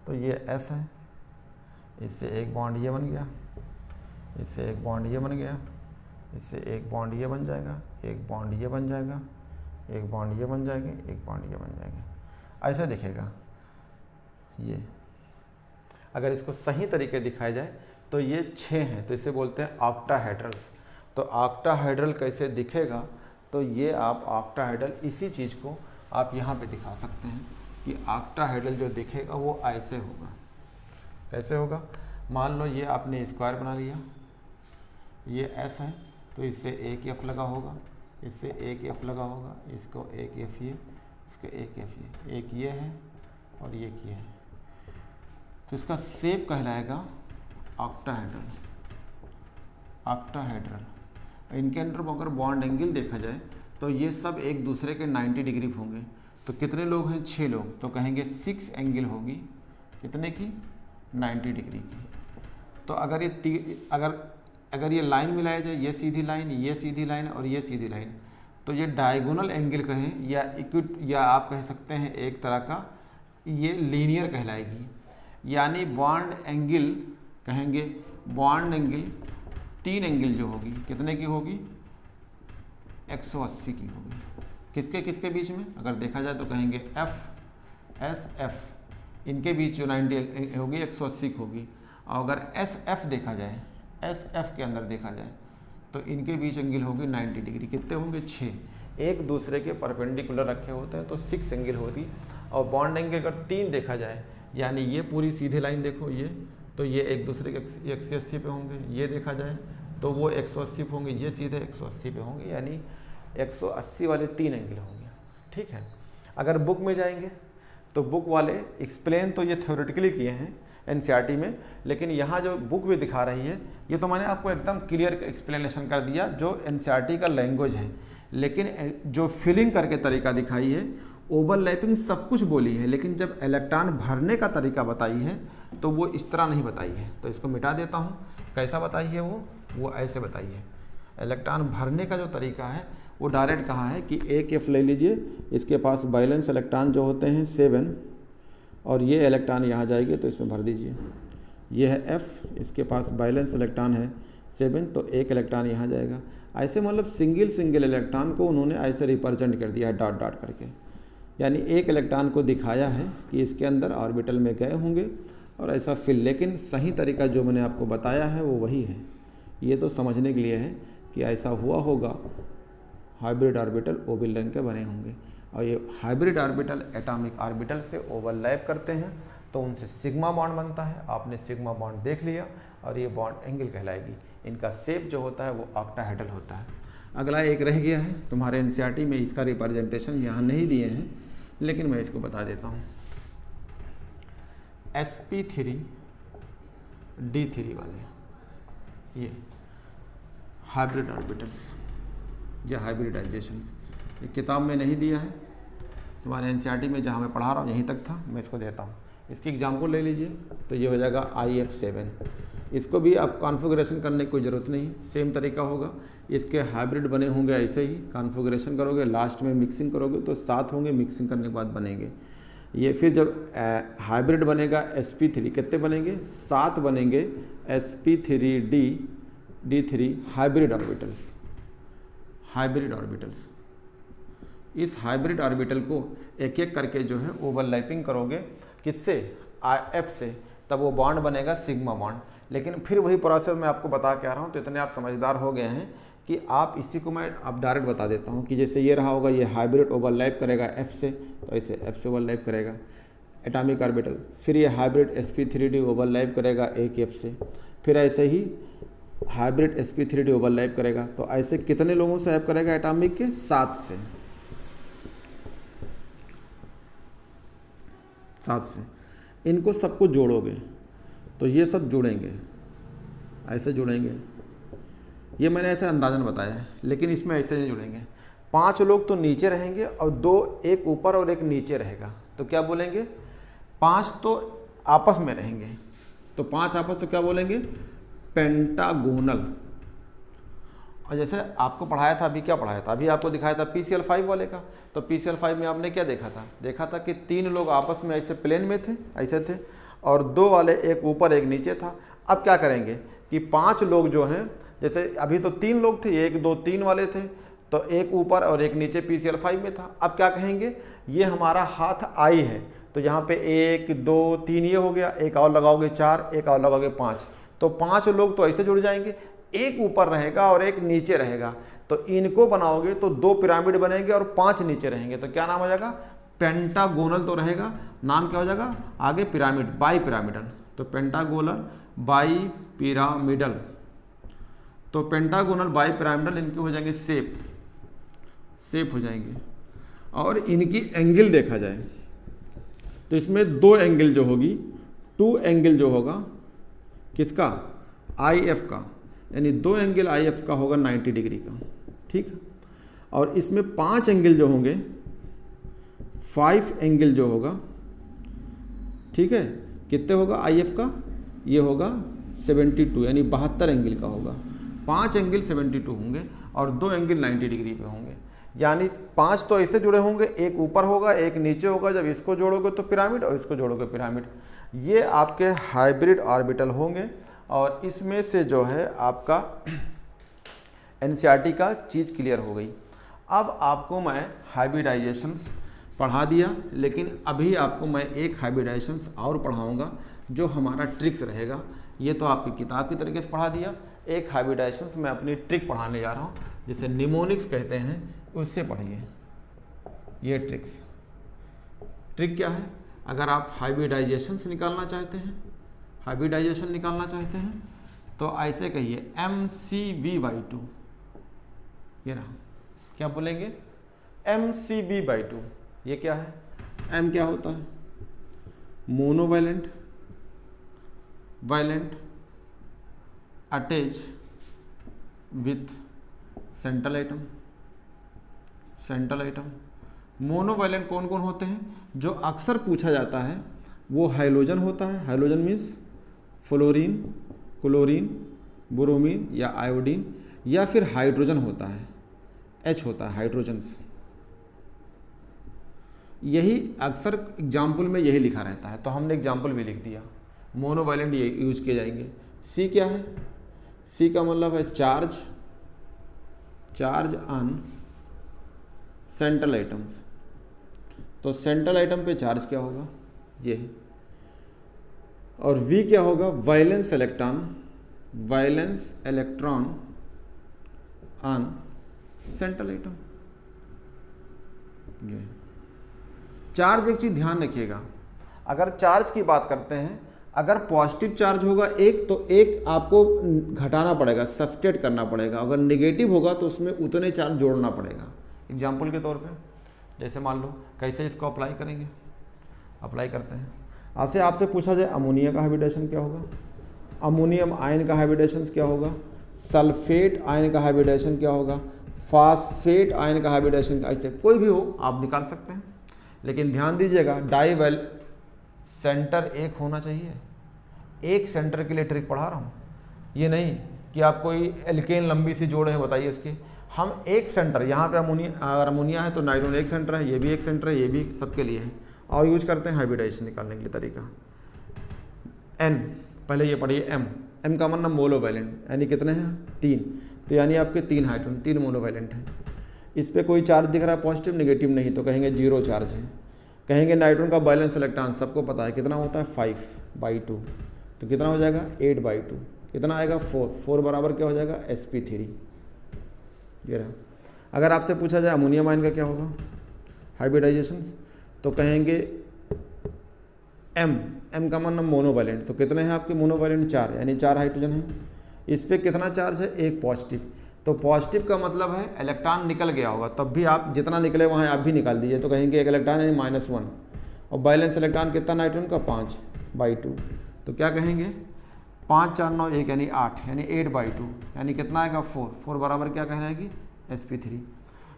तो ये s है, इससे एक बॉन्ड ये बन गया, इससे एक बॉन्ड ये बन गया, इससे एक बॉन्ड ये बन जाएगा, एक बॉन्ड ये बन जाएगा, एक बॉन्ड ये बन जाएगा, एक बॉन्ड ये बन जाएगा, ऐसा दिखेगा। ये अगर इसको सही तरीके दिखाया जाए तो ये 6 हैं, तो इसे बोलते हैं ऑक्टाहेड्रल्स। तो ऑक्टाहेड्रल कैसे दिखेगा, तो ये आप ऑक्टाहेड्रल इसी चीज़ को आप यहाँ पे दिखा सकते हैं कि ऑक्टाहेड्रल जो दिखेगा वो ऐसे होगा। कैसे होगा, मान लो ये आपने स्क्वायर बना लिया, ये s है तो इससे एक f लगा होगा, इससे एक f लगा होगा, इसको एक f ये, इसको एक f ये, एक ये है और एक ये है, तो इसका शेप कहलाएगा ऑक्टाहेड्रल। ऑक्टाहेड्रल इनके अंदर अगर बॉन्ड एंगल देखा जाए तो ये सब एक दूसरे के 90 डिग्री होंगे। तो कितने लोग हैं, 6 लोग, तो कहेंगे 6 एंगल होगी कितने की, 90 डिग्री की। तो अगर ये अगर ये लाइन मिलाया जाए, ये सीधी लाइन, ये सीधी लाइन और ये सीधी लाइन, तो ये डायगोनल एंगल कहें या इक्विट, या आप कह सकते हैं एक तरह का ये लीनियर कहलाएगी। यानी बॉन्ड एंगल कहेंगे, बॉन्ड एंगल 3 एंगल जो होगी कितने की होगी, 180 की होगी। किसके किसके बीच में अगर देखा जाए तो कहेंगे एफ एस एफ, इनके बीच जो 90 होगी 180 की होगी। और अगर एस एफ देखा जाए, एस एफ के अंदर देखा जाए तो इनके बीच एंगल होगी 90 डिग्री। कितने होंगे, 6। एक दूसरे के परपेंडिकुलर रखे होते हैं तो 6 एंगल होती। और बॉन्ड एंगल अगर 3 देखा जाए, यानी ये पूरी सीधी लाइन देखो ये, तो ये एक दूसरे के 180 पे होंगे। ये देखा जाए तो वो 180 पे होंगे, ये सीधे 180 पे होंगे, यानी 180 वाले 3 एंगल होंगे। ठीक है। अगर बुक में जाएंगे तो बुक वाले एक्सप्लेन तो ये थ्योरेटिकली किए हैं एनसीईआरटी में, लेकिन यहाँ जो बुक भी दिखा रही है ये तो मैंने आपको एकदम क्लियर एक्सप्लेनेशन कर दिया जो एनसीईआरटी का लैंग्वेज है। लेकिन जो फिलिंग करके तरीका दिखाई है ओवरलैपिंग सब कुछ बोली है, लेकिन जब इलेक्ट्रॉन भरने का तरीका बताई है तो वो इस तरह नहीं बताई है। तो इसको मिटा देता हूँ। कैसा बताई है वो ऐसे बताई है। इलेक्ट्रॉन भरने का जो तरीका है वो डायरेक्ट कहा है कि एक एफ ले लीजिए, इसके पास बैलेंस इलेक्ट्रॉन जो होते हैं 7 और ये इलेक्ट्रॉन यहाँ जाएगी तो इसमें भर दीजिए। ये है एफ, इसके पास बैलेंस इलेक्ट्रॉन है 7 तो एक इलेक्ट्रॉन यहाँ जाएगा। ऐसे मतलब सिंगल इलेक्ट्रॉन को उन्होंने ऐसे रिप्रेजेंट कर दिया है डॉट डॉट करके, यानी एक इलेक्ट्रॉन को दिखाया है कि इसके अंदर ऑर्बिटल में गए होंगे और ऐसा फिल। लेकिन सही तरीका जो मैंने आपको बताया है वो वही है। ये तो समझने के लिए है कि ऐसा हुआ होगा, हाइब्रिड ऑर्बिटल ओवल रिंग के बने होंगे और ये हाइब्रिड ऑर्बिटल एटॉमिक ऑर्बिटल से ओवरलैप करते हैं तो उनसे सिग्मा बॉन्ड बनता है। आपने सिग्मा बॉन्ड देख लिया और ये बॉन्ड एंगल कहलाएगी। इनका शेप जो होता है वो ऑक्टाहेड्रल होता है। अगला एक रह गया है, तुम्हारे एनसीईआरटी में इसका रिप्रेजेंटेशन यहाँ नहीं दिए हैं, लेकिन मैं इसको बता देता हूँ। sp3 d3 वाले ये हाइब्रिड ऑर्बिटल्स या हाइब्रिडाइजेशन, ये किताब में नहीं दिया है, तुम्हारे एनसीईआरटी में जहाँ मैं पढ़ा रहा हूँ यहीं तक था, मैं इसको देता हूँ। इसकी एग्जाम्पल ले लीजिए तो ये हो जाएगा IF7। इसको भी आप कॉन्फ़िगरेशन करने की कोई ज़रूरत नहीं, सेम तरीका होगा। इसके हाइब्रिड बने होंगे ऐसे ही, कॉन्फ़िगरेशन करोगे, लास्ट में मिक्सिंग करोगे तो 7 होंगे, मिक्सिंग करने के बाद बनेंगे ये। फिर जब हाइब्रिड बनेगा sp3, कितने बनेंगे? 7 बनेंगे sp3d d3 hybrid orbitals. Hybrid orbitals, इस हाइब्रिड ऑर्बिटल को एक एक करके जो है ओवरलैपिंग करोगे, किससे? F से, तब वो बॉन्ड बनेगा सिग्मा बॉन्ड। लेकिन फिर वही प्रोसेस मैं आपको बता के आ रहा हूँ, तो इतने आप समझदार हो गए हैं कि आप इसी को मैं अब डायरेक्ट बता देता हूँ कि जैसे ये रहा होगा, ये हाइब्रिड ओवरलैप करेगा F से, तो ऐसे F से ओवरलैप करेगा एटॉमिक ऑर्बिटल। फिर ये हाइब्रिड sp3d ओवरलैप करेगा एक F से, फिर ऐसे ही हाइब्रिड sp3d ओवरलैप करेगा। तो ऐसे कितने लोगों से ऐप करेगा एटॉमिक के? 7 से। 7 से इनको सबको जोड़ोगे तो ये सब जुड़ेंगे, ऐसे जुड़ेंगे। ये मैंने ऐसे अंदाजन बताया है, लेकिन इसमें ऐसे नहीं जुड़ेंगे। 5 लोग तो नीचे रहेंगे और 2, एक ऊपर और एक नीचे रहेगा, तो क्या बोलेंगे? 5 तो आपस में रहेंगे, तो 5 आपस तो क्या बोलेंगे? पेंटागोनल। और जैसे आपको पढ़ाया था, अभी क्या पढ़ाया था? अभी आपको दिखाया था PCl5 वाले का। तो PCl5 में आपने क्या देखा था? देखा था कि 3 लोग आपस में ऐसे प्लेन में थे, ऐसे थे, और 2 वाले एक ऊपर एक नीचे था। अब क्या करेंगे कि 5 लोग जो हैं, जैसे अभी तो 3 लोग थे, 1 2 3 वाले थे, तो एक ऊपर और एक नीचे PCl5 में था। अब क्या कहेंगे? ये हमारा हाथ I है, तो यहाँ पे 1 2 3 ये हो गया, एक और लगाओगे 4, एक और लगाओगे 5, तो 5 लोग तो ऐसे जुड़ जाएंगे। एक ऊपर रहेगा और एक नीचे रहेगा, तो इनको बनाओगे तो 2 पिरामिड बनेंगे और 5 नीचे रहेंगे, तो क्या नाम हो जाएगा? पेंटागोनल तो रहेगा, नाम क्या हो जाएगा आगे? Pyramid, bi pyramidal. तो पेंटागोनल बाई पिरामिडल, तो पेंटागोनल बाई पिरामिडल इनके हो जाएंगे शेप हो जाएंगे। और इनकी एंगल देखा जाए तो इसमें 2 एंगल जो होगी, 2 एंगल जो होगा किसका? IF का, यानी 2 एंगल IF का होगा 90 डिग्री का, ठीक। और इसमें 5 एंगल जो होंगे, 5 एंगल जो होगा, ठीक है, कितने होगा IF का? ये होगा 72, यानी 72 एंगल का होगा। 5 एंगल 72 होंगे और 2 एंगल 90 डिग्री पे होंगे, यानी 5 तो ऐसे जुड़े होंगे, एक ऊपर होगा एक नीचे होगा। जब इसको जोड़ोगे तो पिरामिड और इसको जोड़ोगे पिरामिड। ये आपके हाइब्रिड ऑर्बिटल होंगे और इसमें से जो है आपका एनसीईआरटी का चीज़ क्लियर हो गई। अब आपको मैं हाइब्रिडाइजेशंस पढ़ा दिया, लेकिन अभी आपको मैं एक हाइब्रिडाइजेशंस और पढ़ाऊंगा जो हमारा ट्रिक्स रहेगा। ये तो आपकी किताब की तरीके से पढ़ा दिया, एक हाइब्रिडाइजेशंस मैं अपनी ट्रिक पढ़ाने जा रहा हूँ, जिसे निमोनिक्स कहते हैं, उससे पढ़िए। ये ट्रिक क्या है? अगर आप हाइब्रिडाइजेशंस निकालना चाहते हैं, हाइब्रिडाइजेशन निकालना चाहते हैं, तो ऐसे कहिए MCB/2। ये रहा, क्या बोलेंगे? MCB/2। ये क्या है? M क्या होता है? Monovalent, valent, attach with central atom, monovalent कौन कौन होते हैं? जो अक्सर पूछा जाता है वो हाइड्रोजन होता है। Hydrogen means fluorine, chlorine, bromine या आयोडीन, या फिर हाइड्रोजन होता है, H होता है, हाइड्रोजन्स। यही अक्सर एग्जाम्पल में यही लिखा रहता है, तो हमने एग्जाम्पल भी लिख दिया। मोनोवैलेंट ये यूज किए जाएंगे। C क्या है? C का मतलब है charge, charge on central items. तो सेंट्रल आइटम पे चार्ज क्या होगा? ये है। और V क्या होगा? Valence electron, valence electron on central item. ये चार्ज, एक चीज ध्यान रखिएगा, अगर चार्ज की बात करते हैं, अगर पॉजिटिव चार्ज होगा एक, तो एक आपको घटाना पड़ेगा, सब्सट्रैक्ट करना पड़ेगा। अगर नेगेटिव होगा तो उसमें उतने चार्ज जोड़ना पड़ेगा। एग्जाम्पल के तौर पे जैसे मान लो, कैसे इसको अप्लाई करेंगे? अप्लाई करते हैं। आपसे पूछा जाए अमोनिया का हाइब्रिडेशन क्या होगा, अमोनियम आयन का हाइब्रिडेशन क्या होगा, सल्फेट आयन का हाइब्रिडेशन क्या होगा, फास्फेट आयन का हाइब्रिडेशन, ऐसे कोई भी हो आप निकाल सकते हैं। लेकिन ध्यान दीजिएगा, डाइवेल सेंटर एक होना चाहिए। एक सेंटर के लिए ट्रिक पढ़ा रहा हूँ, ये नहीं कि आप कोई एल्केन लंबी सी जोड़ है बताइए उसके। हम एक सेंटर, यहाँ पे अमोनिया, अगर अमोनिया है तो नाइट्रोजन एक सेंटर है, ये भी एक सेंटर है, ये भी सबके लिए है। और यूज करते हैं हाइब्रिडाइजेशन निकालने के लिए तरीका। N, पहले ये पढ़िए M। M का मतलब मोनोवैलेंट, यानी कितने हैं? 3। तो यानी आपके 3 हाइड्रोजन, 3 मोनोवैलेंट हैं। इस पे कोई चार्ज दिख रहा है पॉजिटिव नेगेटिव? नहीं, तो कहेंगे 0 चार्ज है। कहेंगे नाइट्रोजन का बैलेंस इलेक्ट्रॉन सबको पता है कितना होता है? 5/2। तो कितना हो जाएगा? 8/2। कितना आएगा? 4 बराबर क्या हो जाएगा? sp3। ये रहा। अगर आपसे पूछा जाए अमोनियम आयन का क्या होगा हाइब्रिडाइजेशन, तो कहेंगे M का मतलब मोनोवैलेंट। तो कितने हैं आपके मोनोवैलेंट? 4, यानी 4 हाइड्रोजन है। इस पर कितना चार्ज है? एक पॉजिटिव। तो पॉजिटिव का मतलब है इलेक्ट्रॉन निकल गया होगा, तब भी आप जितना निकले वहाँ आप भी निकाल दीजिए। तो कहेंगे एक इलेक्ट्रॉन यानी -1, और बैलेंस इलेक्ट्रॉन कितना नाइट्रोजन का? 5/2। तो क्या कहेंगे? 5 4 9 1 यानी 8, यानी 8/2, यानी कितना आएगा? 4 बराबर क्या कहलाएगी? sp3।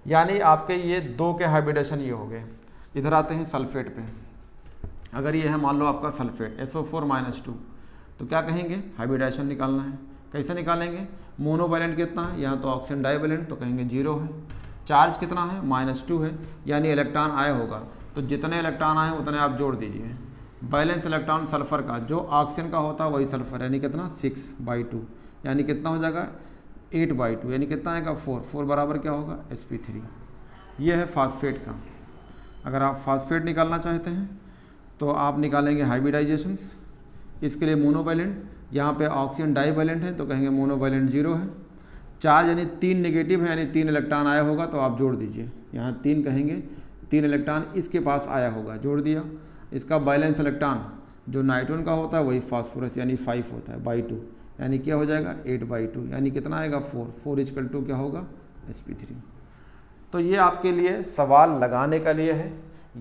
यानी आपके ये 2 के हाइब्रिडेशन ये हो गए। इधर आते हैं सल्फेट पे। अगर ये है मान लो आपका सल्फेट SO4-2, तो क्या कहेंगे? हाइब्रिडाइजेशन निकालना है। कैसे निकालेंगे? मोनोवैलेंट कितना है? यहाँ तो ऑक्सीजन डाइवैलेंट, तो कहेंगे 0 है। चार्ज कितना है? -2 है, यानी इलेक्ट्रॉन आया होगा, तो जितने इलेक्ट्रॉन आए उतने आप जोड़ दीजिए। बैलेंस इलेक्ट्रॉन सल्फर का, जो ऑक्सीजन का होता है वही सल्फर, यानी कितना? 6/2, यानी कितना हो जाएगा? 8/2, यानी कितना आएगा? 4 बराबर क्या होगा? sp3। ये है फास्फेट का। अगर आप फास्फेट निकालना चाहते हैं तो आप निकालेंगे हाइब्रिडाइजेशंस। इसके लिए मोनोवैलेंट, यहाँ पे ऑक्सीजन डाइवैलेंट है, तो कहेंगे मोनोवैलेंट 0 है। चार्ज यानी 3 नेगेटिव है, यानी 3 इलेक्ट्रॉन आया होगा, तो आप जोड़ दीजिए। यहाँ 3 कहेंगे, 3 इलेक्ट्रॉन इसके पास आया होगा, जोड़ दिया। इसका बैलेंस इलेक्ट्रॉन जो नाइट्रोजन का होता है वही फास्फोरस, यानी 5 होता है /2, यानी क्या हो जाएगा? 8/2, यानी कितना आएगा? 4 = क्या होगा? sp3। तो ये आपके लिए सवाल लगाने के लिए है।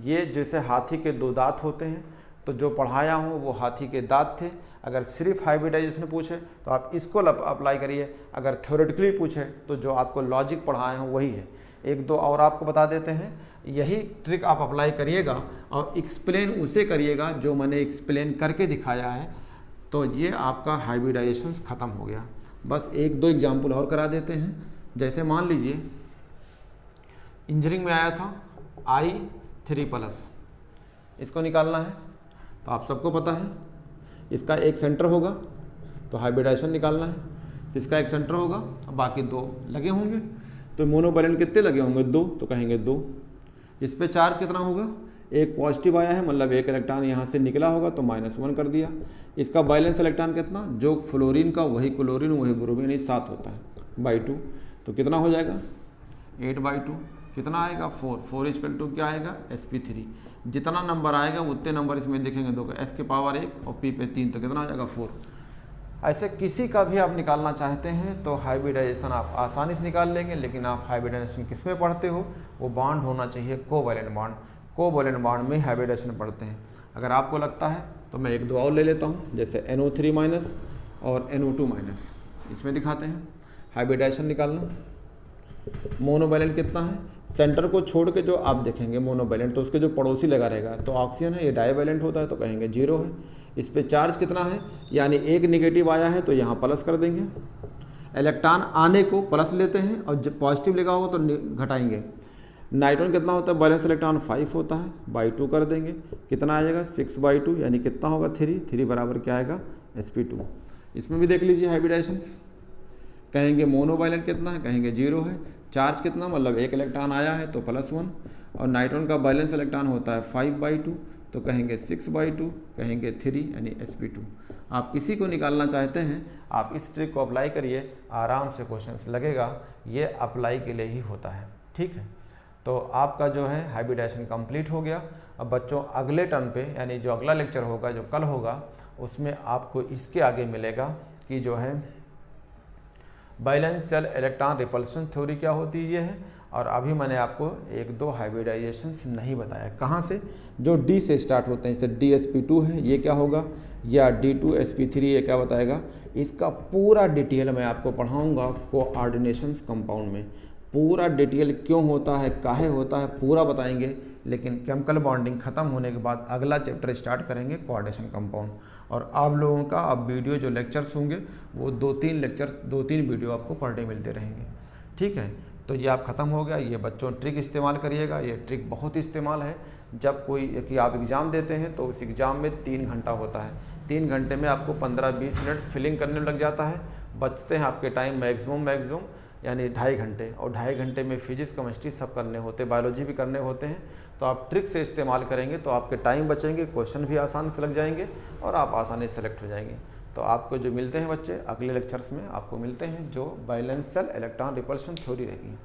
ये जैसे हाथी के 2 दांत होते हैं, तो जो पढ़ाया हूँ वो हाथी के दांत थे। अगर सिर्फ हाइब्रिडाइजेशन पूछे तो आप इसको अप्लाई करिए, अगर थ्योरेटिकली पूछे तो जो आपको लॉजिक पढ़ाए हैं वही है। 1-2 और आपको बता देते हैं, यही ट्रिक आप अप्लाई करिएगा और एक्सप्लेन उसे करिएगा जो मैंने एक्सप्लेन करके दिखाया है, तो ये आपका हाइब्रिडाइजेशन ख़त्म हो गया। बस 1-2 एग्जाम्पल और करा देते हैं। जैसे मान लीजिए इंजीनियरिंग में आया था I3+, इसको निकालना है, तो आप सबको पता है इसका एक सेंटर होगा, तो हाइब्रिडाइजेशन निकालना है, तो इसका एक सेंटर होगा, अब बाकी 2 लगे होंगे। तो मोनोवैलेंट कितने लगे होंगे? 2, तो कहेंगे 2। इस पे चार्ज कितना होगा? एक पॉजिटिव आया है, मतलब एक इलेक्ट्रॉन यहाँ से निकला होगा, तो -1 कर दिया। इसका बैलेंस इलेक्ट्रॉन कितना? जो फ्लोरीन का वही क्लोरीन वही ब्रोमीन, यानी 7 होता है /2। तो कितना हो जाएगा? 8/2। कितना आएगा? 4 = क्या आएगा? sp3। जितना नंबर आएगा उतने नंबर इसमें देखेंगे, 2 का s के पावर 1 और p पे 3, तो कितना हो जाएगा? 4। ऐसे किसी का भी आप निकालना चाहते हैं तो हाइब्रिडाइजेशन आप आसानी से निकाल लेंगे। लेकिन आप हाइब्रिडाइजेशन किस में पढ़ते हो? वो बॉन्ड होना चाहिए कोवैलेंट बॉन्ड। कोवैलेंट बॉन्ड में हाइब्रिडाइजेशन पढ़ते हैं। अगर आपको लगता है तो मैं 1-2 और ले लेता हूँ, जैसे NO3- और NO2-। इसमें दिखाते हैं हाइब्रिडाइजेशन निकालना। मोनोवैलेंट कितना है? सेंटर को छोड़ के जो आप देखेंगे मोनोवैलेंट, तो उसके जो पड़ोसी लगा रहेगा तो ऑक्सीजन है, ये डाईवैलेंट होता है तो कहेंगे 0 है। इस पे चार्ज कितना है, यानी एक नेगेटिव आया है तो यहाँ प्लस कर देंगे। इलेक्ट्रॉन आने को प्लस लेते हैं और जब पॉजिटिव लगा होगा तो घटाएंगे। नाइट्रोजन कितना होता है, बैलेंस इलेक्ट्रॉन 5 होता है, बाई 2 कर देंगे, कितना आएगा 6/2, यानी कितना होगा 3 बराबर क्या आएगा sp2। इसमें भी देख लीजिए हाइब्रिडाइजेशंस, कहेंगे मोनोवैलेंट कितना है, कहेंगे 0 है। चार्ज कितना, मतलब एक इलेक्ट्रॉन आया है तो +1, और नाइट्रोजन का बैलेंस इलेक्ट्रॉन होता है 5/2 तो कहेंगे 6/2, कहेंगे 3 यानी sp2। आप किसी को निकालना चाहते हैं, आप इस ट्रिक को अप्लाई करिए, आराम से क्वेश्चंस लगेगा, ये अप्लाई के लिए ही होता है। ठीक है, तो आपका जो है हाइब्रिडाइजेशन कंप्लीट हो गया। अब बच्चों अगले टर्न पे, यानी जो अगला लेक्चर होगा, जो कल होगा, उसमें आपको इसके आगे मिलेगा कि जो है valence shell electron repulsion theory क्या होती है, ये है। और अभी मैंने आपको 1-2 हाइब्रिडाइजेशंस नहीं बताया, कहाँ से, जो D से स्टार्ट होते हैं, जैसे DsP2 है, ये क्या होगा, या D2sp3, ये क्या बताएगा। इसका पूरा डिटेल मैं आपको पढ़ाऊँगा कोऑर्डिनेशंस कंपाउंड में, पूरा डिटेल क्यों होता है, काहे होता है, पूरा बताएंगे। लेकिन केमिकल बॉन्डिंग ख़त्म होने के बाद अगला चैप्टर स्टार्ट करेंगे कोऑर्डिनेशन कंपाउंड। और आप लोगों का अब वीडियो जो लेक्चर्स होंगे वो 2-3 लेक्चर्स, 2-3 वीडियो आपको पर डे मिलते रहेंगे। ठीक है, तो ये आप ख़त्म हो गया। ये बच्चों ट्रिक इस्तेमाल करिएगा, ये ट्रिक बहुत इस्तेमाल है। जब कोई कि आप एग्ज़ाम देते हैं तो उस एग्ज़ाम में 3 घंटा होता है, 3 घंटे में आपको 15-20 मिनट फिलिंग करने में लग जाता है, बचते हैं आपके टाइम मैक्सिमम यानी 2.5 घंटे, और 2.5 घंटे में फिजिक्स केमिस्ट्री सब करने होते हैं, बायोलॉजी भी करने होते हैं। तो आप ट्रिक से इस्तेमाल करेंगे तो आपके टाइम बचेंगे, क्वेश्चन भी आसानी से लग जाएंगे और आप आसानी से सेलेक्ट हो जाएंगे। तो आपको जो मिलते हैं बच्चे अगले लेक्चर्स में, आपको मिलते हैं जो valence shell electron repulsion theory रहेगी।